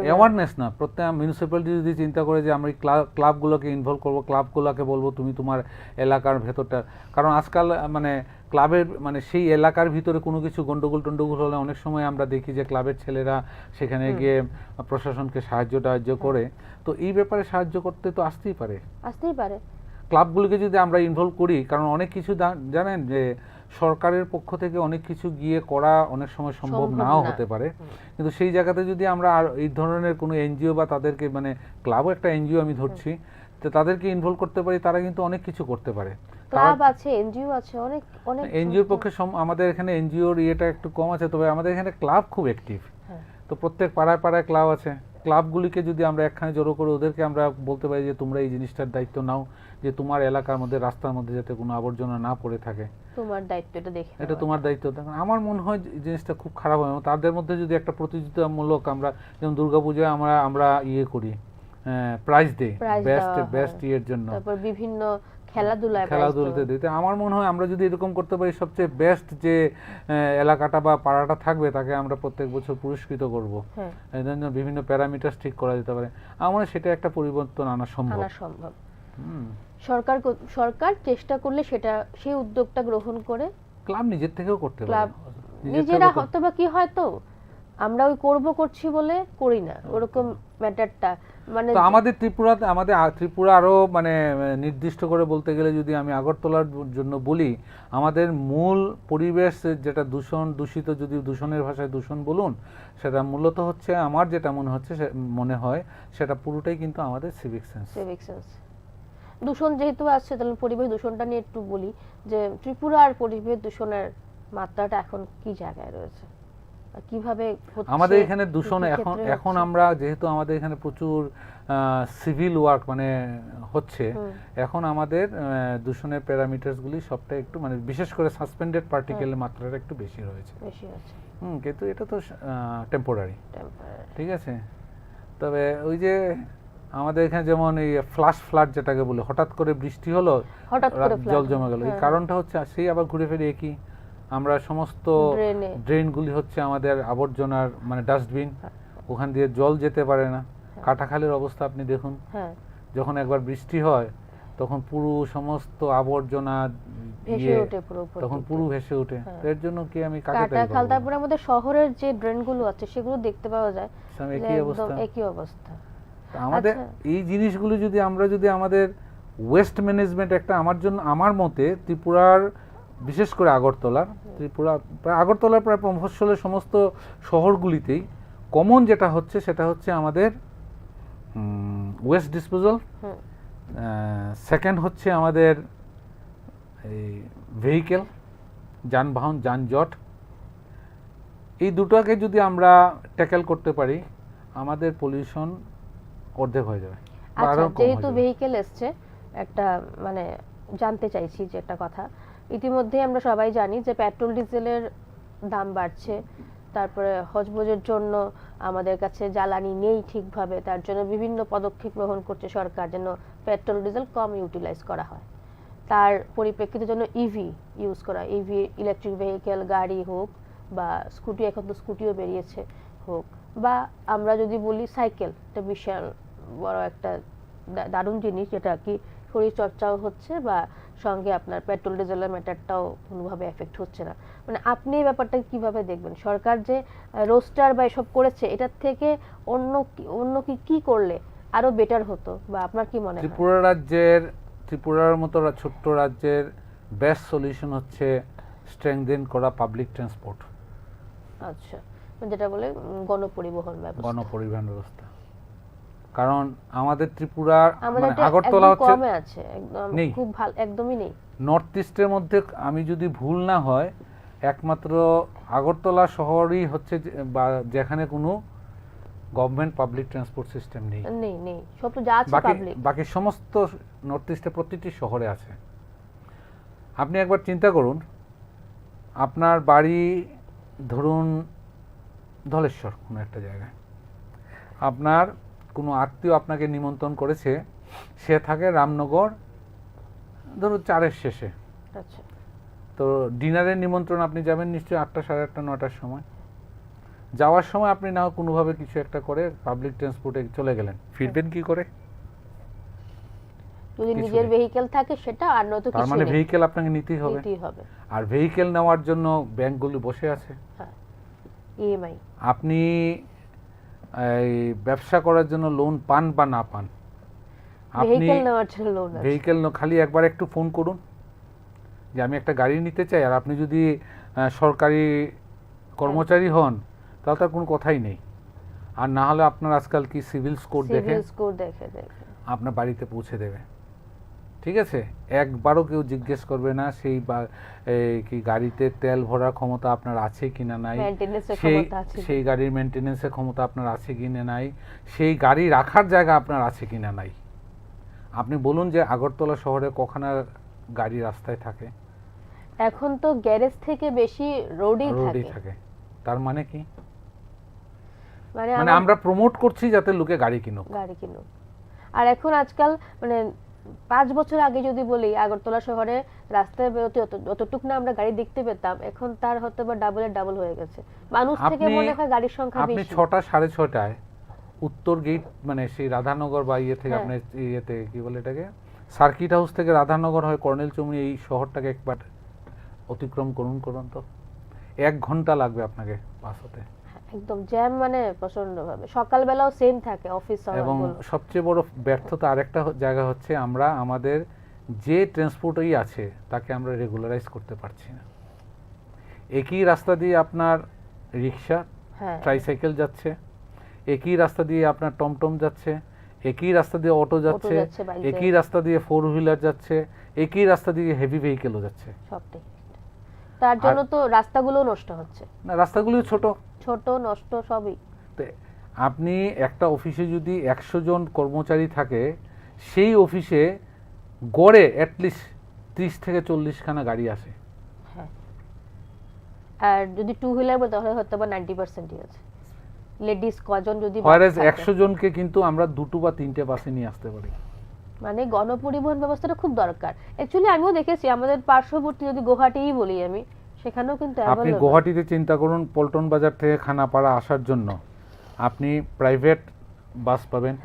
অ্যাওয়ারনেস না, প্রত্যেক মিউনিসিপ্যালিটি যদি চিন্তা করে যে আমরা এই ক্লাবগুলোকে ইনভলভ করব, ক্লাবগুলোকে বলবো তুমি তোমার এলাকার ভেতরটা, কারণ আজকাল মানে ক্লাবের মানে সেই এলাকার ভিতরে কোনো কিছু গন্ডগোল টন্ডগোল হলে অনেক সময় আমরা দেখি যে ক্লাবের ছেলেরা সেখানে গিয়ে প্রশাসনকে সাহায্য করে, তো এই ব্যাপারে সাহায্য করতে তো আসতেই পারে। ক্লাবগুলিকে যদি আমরা ইনভলভ করি, কারণ অনেক কিছু জানেন যে সরকারের পক্ষ থেকে অনেক কিছু গিয়ে করা অনেক সময় সম্ভব সম্ভব নাও না। হতে পারে, কিন্তু সেই জায়গাতে যদি আমরা আর এই ধরনের কোনো এনজিও বা তাদেরকে, মানে ক্লাবও একটা এনজিও আমি ধরছি, তো তাদেরকে ইনভলভ করতে পারি, তারা কিন্তু অনেক কিছু করতে পারে। ক্লাব আছে, এনজিও আছে, অনেক অনেক এনজিওর সংস্থা। পক্ষে আমাদের এখানে এনজিওর ইয়েটা একটু কম আছে, তবে আমাদের এখানে ক্লাব খুব অ্যাক্টিভ। হ্যাঁ। তো প্রত্যেক পাড়ায় পাড়ায় ক্লাব আছে। ক্লাবগুলিকে যদি আমরা একখানে জড়ো করে ওদেরকে আমরা বলতে পারি যে তোমরা এই জিনিসটার দায়িত্ব নাও, যে তোমার এলাকার মধ্যে, রাস্তার মধ্যে যাতে কোনো আবর্জনা না পড়ে থাকে, তোমার দায়িত্ব এটা দেখে এটা নেওয়া। তোমার দায়িত্ব। দেখুন, আমার মনে হয় যে এই জিনিসটা খুব খারাপ হয়। এবং তাদের মধ্যে যদি একটা প্রতিযোগিতামূলক, আমরা যেমন দুর্গাপূজায় আমরা আমরা ইয়ে করি, প্রাইজ দেই Prize বেস্ট দেওয়া হয়। বেস্ট ইয়ের জন্য, তারপর বিভিন্ন খেলাধুলায় খেলাধুলাতে দিতে। আমার মনে হয় আমরা যদি এরকম করতে পারি, সবচেয়ে বেস্ট যে এলাকাটা বা পাড়াটা থাকবে তাকে আমরা প্রত্যেক বছর পুরস্কৃত করব। হ্যাঁ, এই জন্য বিভিন্ন প্যারামিটার ঠিক করা যেতে পারে। আমার মনে হয় সেটা একটা পরিবর্তন আনা সম্ভব। আনা সম্ভব। হুম। সরকার চেষ্টা করলে সেটা, সেই উদ্যোগটা গ্রহণ করে ক্লাব নিজের থেকেও করতে ক্লাব পারে। নিজেরা হয়তো বা কি হয়তো আমরা ওই করছি বলে করি না ওরকম ম্যাটারটা, মানে তো আমাদের ত্রিপুরাতে, ত্রিপুরা আরো মানে নির্দিষ্ট করে বলতে গেলে যদি আমি আগরতলার জন্য বলি, আমাদের মূল পরিবেশ যেটা দূষিত, যদি দূষণের ভাষায় দূষণ বলুন, সেটা মূলত হচ্ছে, আমার যেটা মনে হয় সেটা পুরোটাই কিন্তু আমাদের সিভিক সেন্স। দূষণ যেহেতু আছে, তাহলে পরিবেশ দূষণটা নিয়ে একটু বলি, যে ত্রিপুরার পরিবেশ দূষণের মাত্রাটা এখন কি জায়গায় রয়েছে, আর কিভাবে হচ্ছে আমাদের এখানে দূষণ কি কি এখন ক্ষেত্রে এখন হচ্ছে? আমরা যেহেতু আমাদের এখানে প্রচুর সিভিল ওয়ার্ক মানে হচ্ছে, এখন আমাদের দূষণের প্যারামিটারসগুলি সবটা একটু, মানে বিশেষ করে সাসপেন্ডেড পার্টিকেলের মাত্রাটা একটু বেশি রয়েছে। বেশি আছে, কিন্তু এটা তো টেম্পোরারি, টেম্পারেরি। ঠিক আছে। তবে ওই যে আমাদের এখানে যেমন এই ফ্লাড যেটাকে বলে, হঠাৎ করে বৃষ্টি হলো, হঠাৎ করে জল flood জমে গেল, এই হ্যাঁ, কারণটা হচ্ছে সেই আবার ঘুরে ফিরে একই। আমরা সমস্ত ড্রেনে ড্রেনগুলি হচ্ছে আমাদের আবর্জনার, মানে ডাস্টবিন, ওখান দিয়ে জল যেতে পারে না। কাটাখালের অবস্থা আপনি দেখুন, হ্যাঁ যখন একবার বৃষ্টি হয় তখন পুরো সমস্ত আবর্জনা ভেসে ওঠে পুরো উপর তখন দিকে। পুরো ভেসে ওঠে। হ্যাঁ। তো এর জন্য কি আমি কাকে দায়ী কাটাখাল, করব? তারপরে আমাদের শহরের যে ড্রেনগুলো আছে সেগুলো দেখতে পাওয়া যায় সব যে একই একদম অবস্থা। একই অবস্থা। তো আমাদের আচ্ছা। এই জিনিসগুলো যদি আমরা আমাদের ওয়েস্ট ম্যানেজমেন্ট একটা, আমার মতে ত্রিপুরার, বিশেষ করে আগরতলার, আগরতলার প্রায় মফস্বলের সমস্ত শহরগুলিতেই কমন যেটা হচ্ছে সেটা হচ্ছে আমাদের ওয়েস্ট ডিসপোজাল, হুম, সেকেন্ড হচ্ছে আমাদের এই ভেহিকেল, যানবাহন, যানজট। এই দুটোকে যদি আমরা ট্যাকেল করতে পারি, আমাদের পলিউশন অর্ধেক হয়ে যাবে বা আচ্ছা, আরো কম হয়ে যেহেতু যাবে। ভেহিকেল এসছে, একটা মানে জানতে চাইছি যে একটা কথা, ইতিমধ্যে আমরা সবাই জানি যে পেট্রোল ডিজেলের দাম বাড়ছে, তারপরে হজবজের জন্য আমাদের কাছে জ্বালানি নেই ঠিকভাবে, তার জন্য বিভিন্ন পদক্ষেপ গ্রহণ করছে সরকার যেন পেট্রোল ডিজেল কম ইউটিলাইজ করা হয়। তার পরিপ্রেক্ষিতে জন্য ইভি ইউজ করা, ইভি ইলেকট্রিক ভেহিকেল গাড়ি হোক বা স্কুটি, এখন তো স্কুটিও বেরিয়েছে হোক, বা আমরা যদি বলি সাইকেল, এটা বিশাল বড় একটা দারুণ জিনিস, যেটা কি শরীর চর্চাও হচ্ছে বা সঙ্গে আপনার পেট্রোল ডিজেলের ম্যাটারটাও কোনোভাবে এফেক্ট হচ্ছে না। মানে আপনি এই ব্যাপারটা কিভাবে দেখবেন, সরকার যে রোস্টার বা এসব করেছে, এটার থেকে অন্য কি করলে আরো বেটার হতো, বা আপনার কি মনে হয়? ত্রিপুরার মতো ছোট্ট রাজ্যের বেস্ট সলিউশন হচ্ছে স্ট্রেংথেন করা পাবলিক ট্রান্সপোর্ট, আচ্ছা, যেটা বলে গণপরিবহন ব্যবস্থা। কারণ আমাদের ত্রিপুরার, আমাদের মানে আগরতলা হচ্ছে কমে আছে, একদম নেই, খুব ভালো, একদমই নেই। নর্থ ইস্টের মধ্যে আমি যদি ভুল না হয় একমাত্র আগরতলা শহরই হচ্ছে বা যেখানে কোনো গভর্নমেন্ট পাবলিক ট্রান্সপোর্ট সিস্টেম নেই। নেই সব তো যা আছে পাবলিক। বাকি সমস্ত নর্থ ইস্টে প্রতিটি শহরে আছে। আপনি একবার চিন্তা করুন, আপনার বাড়ি ধরুন ধলেশ্বর কোনো একটা জায়গায়, আপনার কোনো আত্মীয় আপনাকে নিমন্ত্রণ করেছে, সে থাকে রামনগর ধরুন 4-এর শেষে। আচ্ছা, তো ডিনারের নিমন্ত্রণ আপনি যাবেন নিশ্চয়ই 8টা, 8:30, 9টার সময়। যাওয়ার সময় আপনি না কোনোভাবে কিছু একটা করে পাবলিক ট্রান্সপোর্টে চলে গেলেন, ফিরবেন কি করে? যদি কিছু নিজের নেই। ভেহিকেল থাকে সেটা, আর নয়তো তার কিছু মানে নেই, ভেহিকেল আপনাকে নিতেই হবে। আর ভেহিকেল নেওয়ার জন্য ব্যাংকগুলি বসে আছে। হ্যাঁ, ইএমআই। আপনি এই ব্যবসা করার জন্য লোন পান বা না পান, আপনি ভেহিকেল নেওয়ার জন্য লোন আছে। ভেহিকেল খালি একবার একটু ফোন করুন, যে আমি একটা গাড়ি নিতে চাই, আর আপনি যদি সরকারি কর্মচারী হন তাহলে তার কোনো কথাই নেই। আর না হলে আপনার আজকাল কি সিভিল স্কোর দেখে সিভিল স্কোর দেখে আপনার বাড়িতে পৌঁছে দেবে। ঠিক আছে, একবারও কেউ জিজ্ঞেস করবে না সেই কি গাড়িতে তেল ভরার ক্ষমতা আপনার আছে কিনা নাই, সেই গাড়ির মেনটেনেন্সের ক্ষমতা আপনার আছে কিনা নাই, সেই গাড়ি রাখার জায়গা আপনার আছে কিনা নাই। আপনি বলুন যে আগরতলা শহরে কখানা গাড়ি রাস্তায় থাকে? এখন তো গ্যারেজ থেকে বেশি রোডই থাকে। তার মানে কি? মানে আমরা প্রমোট করছি যাতে লোকে গাড়ি কিনুক। আর এখন আজকাল মানে 5 বছর আগে যদি বলি আগরতলা শহরে রাস্তায় বেরোতে যতটুকু না আমরা গাড়ি দেখতে পেতাম, এখন তার হয়তো বা ডাবল হয়ে গেছে। মানুষ থেকে মনে হয় গাড়ির সংখ্যা বেশি। আপনি 6টা 6:30টায় উত্তর গেট মানে সেই রাধানগর বা ইয়ে থেকে আপনি ইয়েতে কি বলে এটাকে সার্কিট হাউস থেকে রাধানগর হয় কর্নেল চৌমুহনী, এই শহরটাকে একবার অতিক্রম করুন তো 1 ঘন্টা লাগবে আপনাকে বাস হতে। একদম জ্যাম, মানে প্রচন্ড ভাবে। সকালবেলাও সেম থাকে অফিস। এবং সবচেয়ে বড় ব্যর্থতা আরেকটা জায়গা হচ্ছে আমরা আমাদের যে ট্রান্সপোর্টই আছে তাকে আমরা রেগুলারাইজ করতে পারছি না। একই রাস্তা দিয়ে আপনার রিক্সা ট্রাইসাইকেল যাচ্ছে, একই রাস্তা দিয়ে আপনার টমটম যাচ্ছে, একই রাস্তা দিয়ে অটো যাচ্ছে, একই রাস্তা দিয়ে 4 হুইলার যাচ্ছে, একই রাস্তা দিয়ে হেভি ভেহিকেলও যাচ্ছে। সবটাই তার জন্য তো রাস্তাগুলো নষ্ট হচ্ছে না, রাস্তাগুলো ছোট নষ্ট সবই। আপনি একটা অফিসে যদি 100 জন কর্মচারী থাকে, সেই অফিসে গড়ে অ্যাটলিস্ট 30 থেকে 40 খানা গাড়ি আসে। আর যদি 2 হুইলার বলতে তাহলে হয়তো বা 90%ই আছে। লেডিস কজন যদি 100 জনকে কিন্তু আমরা 2টো বা 3টে বাসে নিয়ে আসতে পারি। মানে গণপরিবহন ব্যবস্থাটা খুব দরকার। অ্যাকচুয়ালি আমিও দেখেছি আমাদের পার্শ্ববর্তী যদি গুয়াহাটিই বলি আমি, সেখানেও কিন্তু আপনি গুয়াহাটিতে চিন্তা করুন, পল্টন বাজার থেকে খানাপাড়া আসার জন্য আপনি প্রাইভেট বাস পাবেন,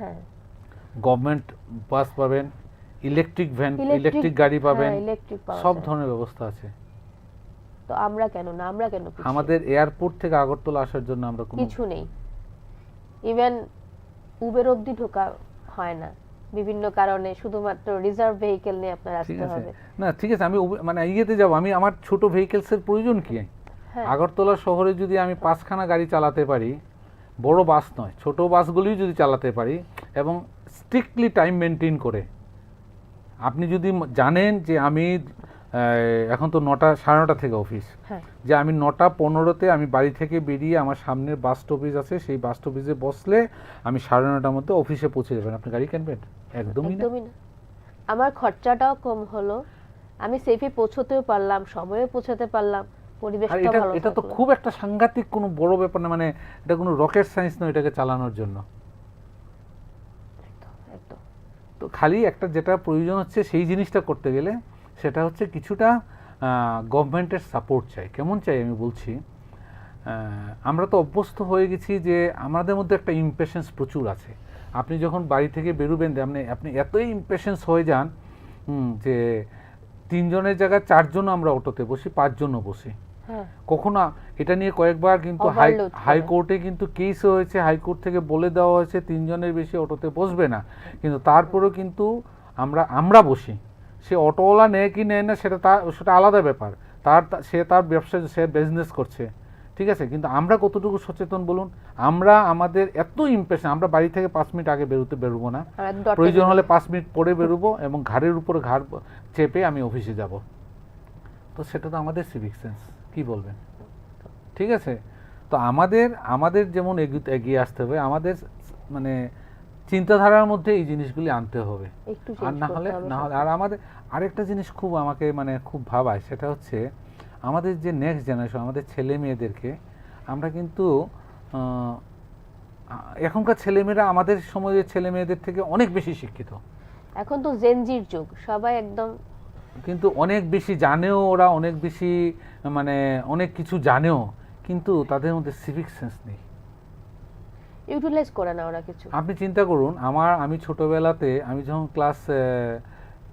গভর্নমেন্ট বাস পাবেন, ইলেকট্রিক ভ্যান, ইলেকট্রিক গাড়ি পাবেন, সব ধরনের ব্যবস্থা আছে। তো আমরা কেন আমাদের এয়ারপোর্ট থেকে আগরতলা আসার জন্য আমরা কিছু নেই। ইভেন উবের অবধি ঢোকা হয় না বিভিন্ন কারণে, শুধুমাত্র রিজার্ভ ভেহিকেল নিয়ে আপনার আসতে হবে। না ঠিক আছে, আমি মানে ইয়েতে যাব, আমি আমার ছোট ভেহিকেলসের প্রয়োজন কি? আগরতলা শহরে যদি আমি 5খানা গাড়ি চালাতে পারি, বড় বাস নয় ছোট বাসগুলোই যদি চালাতে পারি এবং স্ট্রিক্টলি টাইম মেনটেন করে, আপনি যদি জানেন যে আমি এখন তো 9টা 9:30 থেকে অফিস, যে আমি 9টা 15-তে আমি বাড়ি থেকে বেরিয়ে আমার সামনের বাস স্টপেজ আছে, সেই বাস স্টপেজে বসলে আমি 9:30টার মধ্যে অফিসে পৌঁছে যাবেন। আপনি গাড়ি কিনবেন? একদমই না। আমার খরচাটাও কম হলো, আমি সেফে পৌঁছতেও পারলাম, সময়ে পৌঁছাতে পারলাম, পরিবেশটাও ভালো। এটা তো খুব একটা সাংঘাতিক কোনো বড় ব্যাপার না, মানে এটা কোনো রকেট সায়েন্স নয় এটাকে চালানোর জন্য। তো খালি একটা যেটা প্রয়োজন হচ্ছে সেই জিনিসটা করতে গেলে সেটা হচ্ছে কিছুটা গভর্নমেন্টের সাপোর্ট চাই। কেমন চাই আমি বলছি, আমরা তো অভ্যস্ত হয়ে গেছি যে আমাদের মধ্যে একটা ইমপেশেন্স প্রচুর আছে। আপনি যখন বাড়ি থেকে বেরোবেন আপনি এতই ইমপেশেন্স হয়ে যান যে 3 জনের জায়গায় 4 জন আমরা অটোতে বসি, 5 জনও বসি। কখনো এটা নিয়ে কয়েকবার কিন্তু হাইকোর্টে কিন্তু কেস হয়েছে, হাইকোর্ট থেকে বলে দেওয়া হয়েছে 3 জনের বেশি অটোতে বসবে না, কিন্তু তারপরেও কিন্তু আমরা বসি। সে অটোওয়ালা নেয় কি নেয় না সেটা আলাদা ব্যাপার, সে তার ব্যবসা, সে বিজনেস করছে, ঠিক আছে, কিন্তু আমরা কতটুকু সচেতন বলুন? আমরা আমাদের এত ইমপ্রেশন, আমরা বাড়ি থেকে 5 মিনিট আগে বেরোবো না, প্রয়োজন হলে 5 মিনিট পরে বেরোবো এবং ঘাড়ের উপরে ঘাড় চেপে আমি অফিসে যাব। তো সেটা তো আমাদের সিভিক সেন্স, কি বলবেন? ঠিক আছে, তো আমাদের যেমন এগিয়ে আসতে হবে, আমাদের মানে চিন্তাধারার মধ্যে এই জিনিসগুলি আনতে হবে। আর না হলে আর আমাদের আরেকটা জিনিস খুব আমাকে মানে খুব ভাবায়, সেটা হচ্ছে আমাদের যে নেক্সট জেনারেশন, আমাদের ছেলে মেয়েদেরকে আমরা কিন্তু এখনকার ছেলেমেয়েরা আমাদের সময়ের ছেলে মেয়েদের থেকে অনেক বেশি শিক্ষিত। এখন তো জেনজির যুগ, সবাই একদম কিন্তু অনেক বেশি জানেও, ওরা অনেক বেশি মানে অনেক কিছু জানেও, কিন্তু তাদের মধ্যে সিভিক সেন্স নেই, ইউটিলাইজ করে না ওরা কিছু। আপনি চিন্তা করুন, আমি ছোটবেলাতে আমি যখন ক্লাস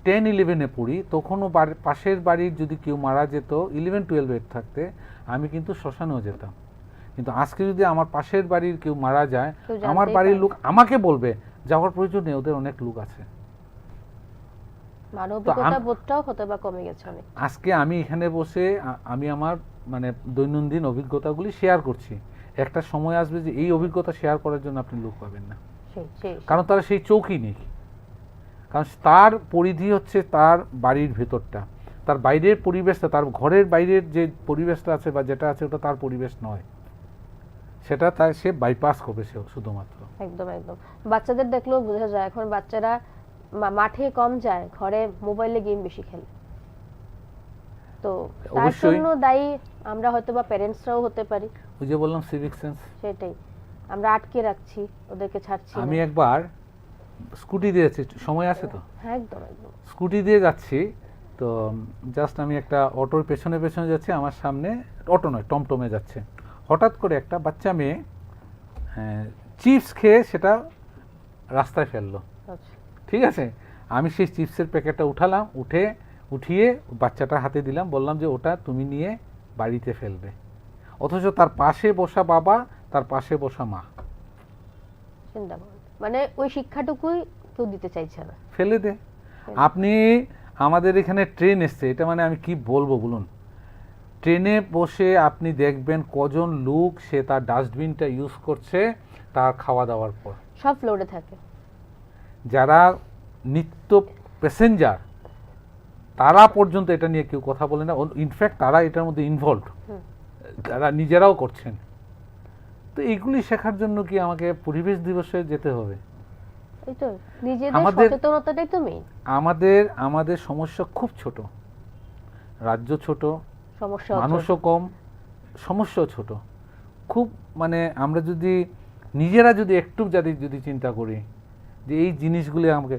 10-11-এ পড়ি, তখনও পাশের বাড়ির যদি কেউ মারা যেত 11-12 থাকতে, আমি কিন্তু শ্মশানেও যেতাম। কিন্তু আজকে যদি আমার পাশের বাড়ির কেউ মারা যায়, আমার বাড়ির লোক আমাকে বলবে যাওয়ার প্রয়োজন নেই, ওদের অনেক লোক আছে। মানবিকতা বোধটাও হতে বা কমে গেছে অনেক। আজকে আমি এখানে বসে আমি আমার মানে দৈনন্দিন অভিজ্ঞতাগুলি শেয়ার করছি, একটা সময় আসবে যে এই অভিজ্ঞতা শেয়ার করার জন্য আপনি লোক পাবেন না, কারণ তারা সেই চৌকি নেই, কারণ তার পরিধি হচ্ছে তার বাড়ির ভেতরটা, তার বাইরের পরিবেশটা, তার ঘরের বাইরের যে পরিবেশটা আছে বা যেটা আছে ওটা তার পরিবেশ নয়, সেটা তাই সে বাইপাস করবে সে শুধুমাত্র। একদম একদম, বাচ্চাদের দেখলেও বোঝা যায় এখন বাচ্চারা মাঠে কম যায়, ঘরে মোবাইলে গেম বেশি খেলে। তো তার জন্য দায়ী আমরা হয়তো বা প্যারেন্টসরাও হতে পারি। ওই যে বললাম সিভিক সেন্স, সেটাই আমরা আটকে রাখছি, ওদেরকে ছাড়ছি না। আমি একবার স্কুটি দিয়ে যাচ্ছি, সময় আছে তো? হ্যাঁ একদম একদম। স্কুটি দিয়ে যাচ্ছি তো জাস্ট আমি একটা অটোর পেছনে পেছনে যাচ্ছি, আমার সামনে অটো নয় টমটমে যাচ্ছে, হঠাৎ করে একটা বাচ্চা মেয়ে চিপস খেয়ে সেটা রাস্তায় ফেললো। ঠিক আছে, আমি সেই চিপসের প্যাকেটটা উঠালাম, উঠিয়ে বাচ্চাটার হাতে দিলাম, বললাম যে ওটা তুমি নিয়ে বাড়িতে ফেলবে, অথচ তার পাশে বসা বাবা, তার পাশে বসা মা চিন্তা করুন, মানে ওই শিক্ষাটুকুই কেউ দিতে চাইছে না, ফেলে দে। আপনি আমাদের এখানে ট্রেন এসছে, এটা মানে আমি কি বলবো বলুন, ট্রেনে বসে আপনি দেখবেন কজন লোক সে তার ডাস্টবিনটা ইউজ করছে তার খাওয়া দাওয়ার পর, সব ফ্লোরে থাকে। যারা নিত্য প্যাসেঞ্জার তারা পর্যন্ত এটা নিয়ে কেউ কথা বলে না, ইনফ্যাক্ট তারা এটার মধ্যে ইনভলভ, তারা নিজেরাও করছেন। তো এইগুলি শেখার জন্য কি আমাকে পরিবেশ দিবসে যেতে হবে? এই তো নিজেদের সচেতনতাটাই তো মেইন। আমাদের সমস্যা খুব ছোট, রাজ্য ছোট, সমস্যা মানুষও কম, সমস্যাও ছোট খুব, মানে আমরা যদি নিজেরা যদি একটু যদি চিন্তা করি যে এই জিনিসগুলি আমাকে,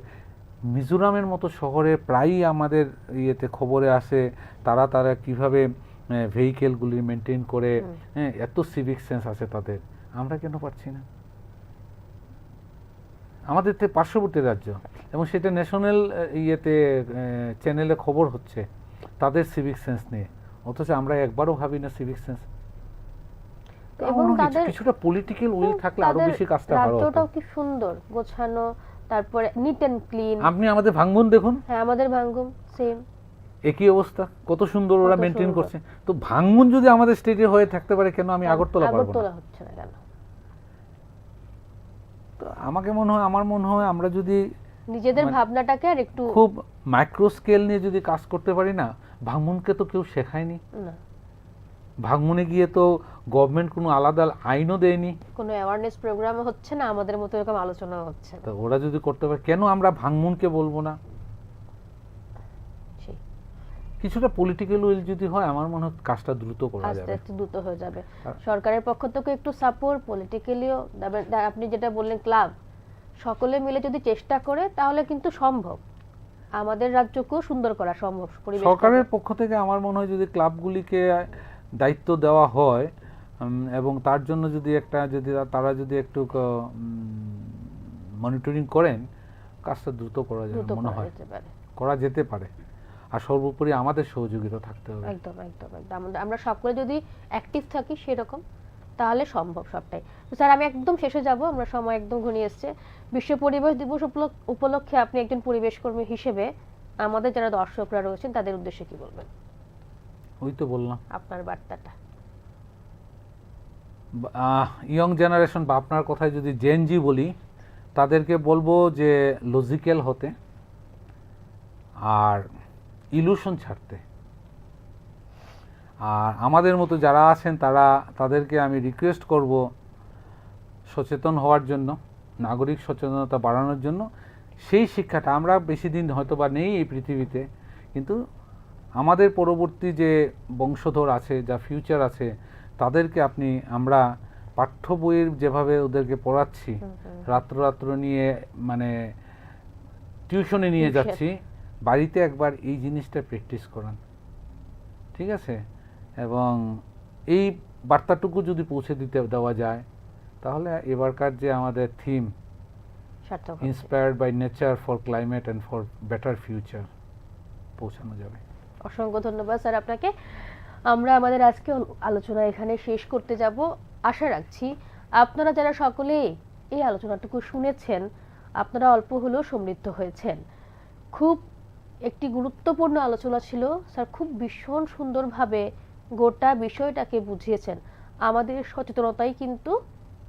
মিজোরামের মতো শহরে প্রায়ই আমাদের ইয়েতে খবরে আসে তারা কিভাবে ভেহিকেলগুলি মেনটেন করে, হ্যাঁ এত সিভিক সেন্স আছে তাদের, আমরা কেন পারছি না? আমাদের তো পার্শ্ববর্তী রাজ্য এবং সেটা ন্যাশনাল ইয়েতে চ্যানেলে খবর হচ্ছে তাদের সিভিক সেন্স নিয়ে, অথচ আমরা একবারও ভাবি না সিভিক সেন্স। এবং তাদের কিছুটা পলিটিক্যাল উইল থাকলে আরো বেশি কাজটা ভালো হতো। রাজ্যটাও কি সুন্দর গোছানো, তারপরে নিট এন্ড ক্লিন। আপনি আমাদের ভাঙ্গুন দেখুন। হ্যাঁ আমাদের ভাঙ্গুন সেম একই অবস্থা, কত সুন্দর ওরা মেনটেন করছে। তো ভাঙ্গুন যদি আমাদের স্টেটে হয়ে থাকতে পারে, কেন আমি আগরতলা পারবো না? আগরতলা হচ্ছে না কেন? তো আমার মনে হয় আমরা যদি নিজেদের ভাবনাটাকে আর একটু খুব মাইক্রো স্কেল নিয়ে যদি কাজ করতে পারি না, ভাঙ্গুনকে তো কেউ শেখায়নি না, ভাঙ্গুনে গিয়ে তো গভর্নমেন্ট কোনো আলাদা আইনও দেয়নি, কোনো অ্যাওয়ারনেস প্রোগ্রামও হচ্ছে না, আমাদের মতো এরকম আলোচনাও হচ্ছে না। তো ওরা যদি করতে পারে, কেন আমরা ভাঙ্গুনকে বলবো না? কিছুটা পলিটিক্যাল উইল যদি হয়, আমার মনে হয় কাজটা দ্রুত করা যাবে, আস্তে আস্তে দ্রুত হয়ে যাবে। সরকারের পক্ষ থেকে একটু সাপোর্ট, পলিটিক্যালিও, আপনি যেটা বললেন ক্লাব, সকলে মিলে যদি চেষ্টা করে তাহলে কিন্তু সম্ভব, আমাদের রাজ্যকেও সুন্দর করা সম্ভব। সরকারের পক্ষ থেকে আমার মনে হয় যদি ক্লাবগুলিকে দায়িত্ব দেওয়া হয় এবং তার জন্য যদি তারা যদি একটু মনিটরিং করেন, কাজটা দ্রুত করা যাবে মনে হয়, করা যেতে পারে। আর সর্বোপরি আমাদের সহযোগিতা থাকতে হবে। একদম একদম একদম, আমরা সকলে যদি অ্যাক্টিভ থাকি সেরকম, তাহলে সম্ভব সবটাই। তো স্যার আমি একদম শেষে যাব, আমরা সময় একদম ঘনিয়ে এসেছে। বিশ্ব পরিবেশ দিবস উপলক্ষে আপনি একজন পরিবেশ কর্মী হিসেবে আমাদের যারা দর্শকরা রয়েছেন তাদের উদ্দেশ্যে কি বলবেন? ওই তো বললাম, আপনার বার্তাটা ইয়ং জেনারেশন বা আপনার কথায় যদি জেনজি বলি, তাদেরকে বলবো যে লজিক্যাল হতে আর ইলুশন ছাড়তে। আর আমাদের মতো যারা আছেন তাদেরকে আমি রিকোয়েস্ট করব সচেতন হওয়ার জন্য, নাগরিক সচেতনতা বাড়ানোর জন্য। সেই শিক্ষাটা আমরা বেশি দিন হয়তো বা নেই এই পৃথিবীতে, কিন্তু আমাদের পরবর্তী যে বংশধর আছে, যা ফিউচার আছে, তাদেরকে আমরা পাঠ্য বইয়ের যেভাবে ওদেরকে পড়াচ্ছি, রাত্র নিয়ে মানে টিউশনে নিয়ে যাচ্ছি, বাড়িতে একবার এই জিনিসটা প্র্যাকটিস করান, ঠিক আছে? এবং এই বার্তাটুকু যদি পৌঁছে দেওয়া যায়, তাহলে এবারকার যে আমাদের theme inspired by nature for climate and for better future পৌঁছানো যাবে। অসংখ্য ধন্যবাদ স্যার আপনাকে। আমরা আমাদের আজকে আলোচনা এখানে শেষ করতে যাব। আশা রাখছি আপনারা যারা সকলে এই আলোচনাটুকু শুনেছেন, আপনারা অল্প হলেও সমৃদ্ধ হয়েছেন। খুব একটি গুরুত্বপূর্ণ আলোচনা ছিল। স্যার খুব ভীষণ সুন্দরভাবে গোটা বিষয়টাকে বুঝিয়েছেন। আমাদের সচেতনতাই কিন্তু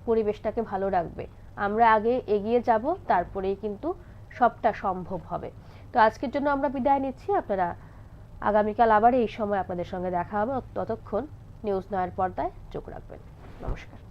পরিবেশটাকে ভালো রাখবে। আমরা আগে এগিয়ে যাব, তারপরেই কিন্তু সবটা সম্ভব হবে। তো আজকের জন্য আমরা বিদায় নিচ্ছি। আপনারা আগামীকাল আবার এই সময় আপনাদের সঙ্গে দেখা হবে। ততক্ষণ নিউজ নয়ের পর্দায় চোখ রাখবেন। নমস্কার।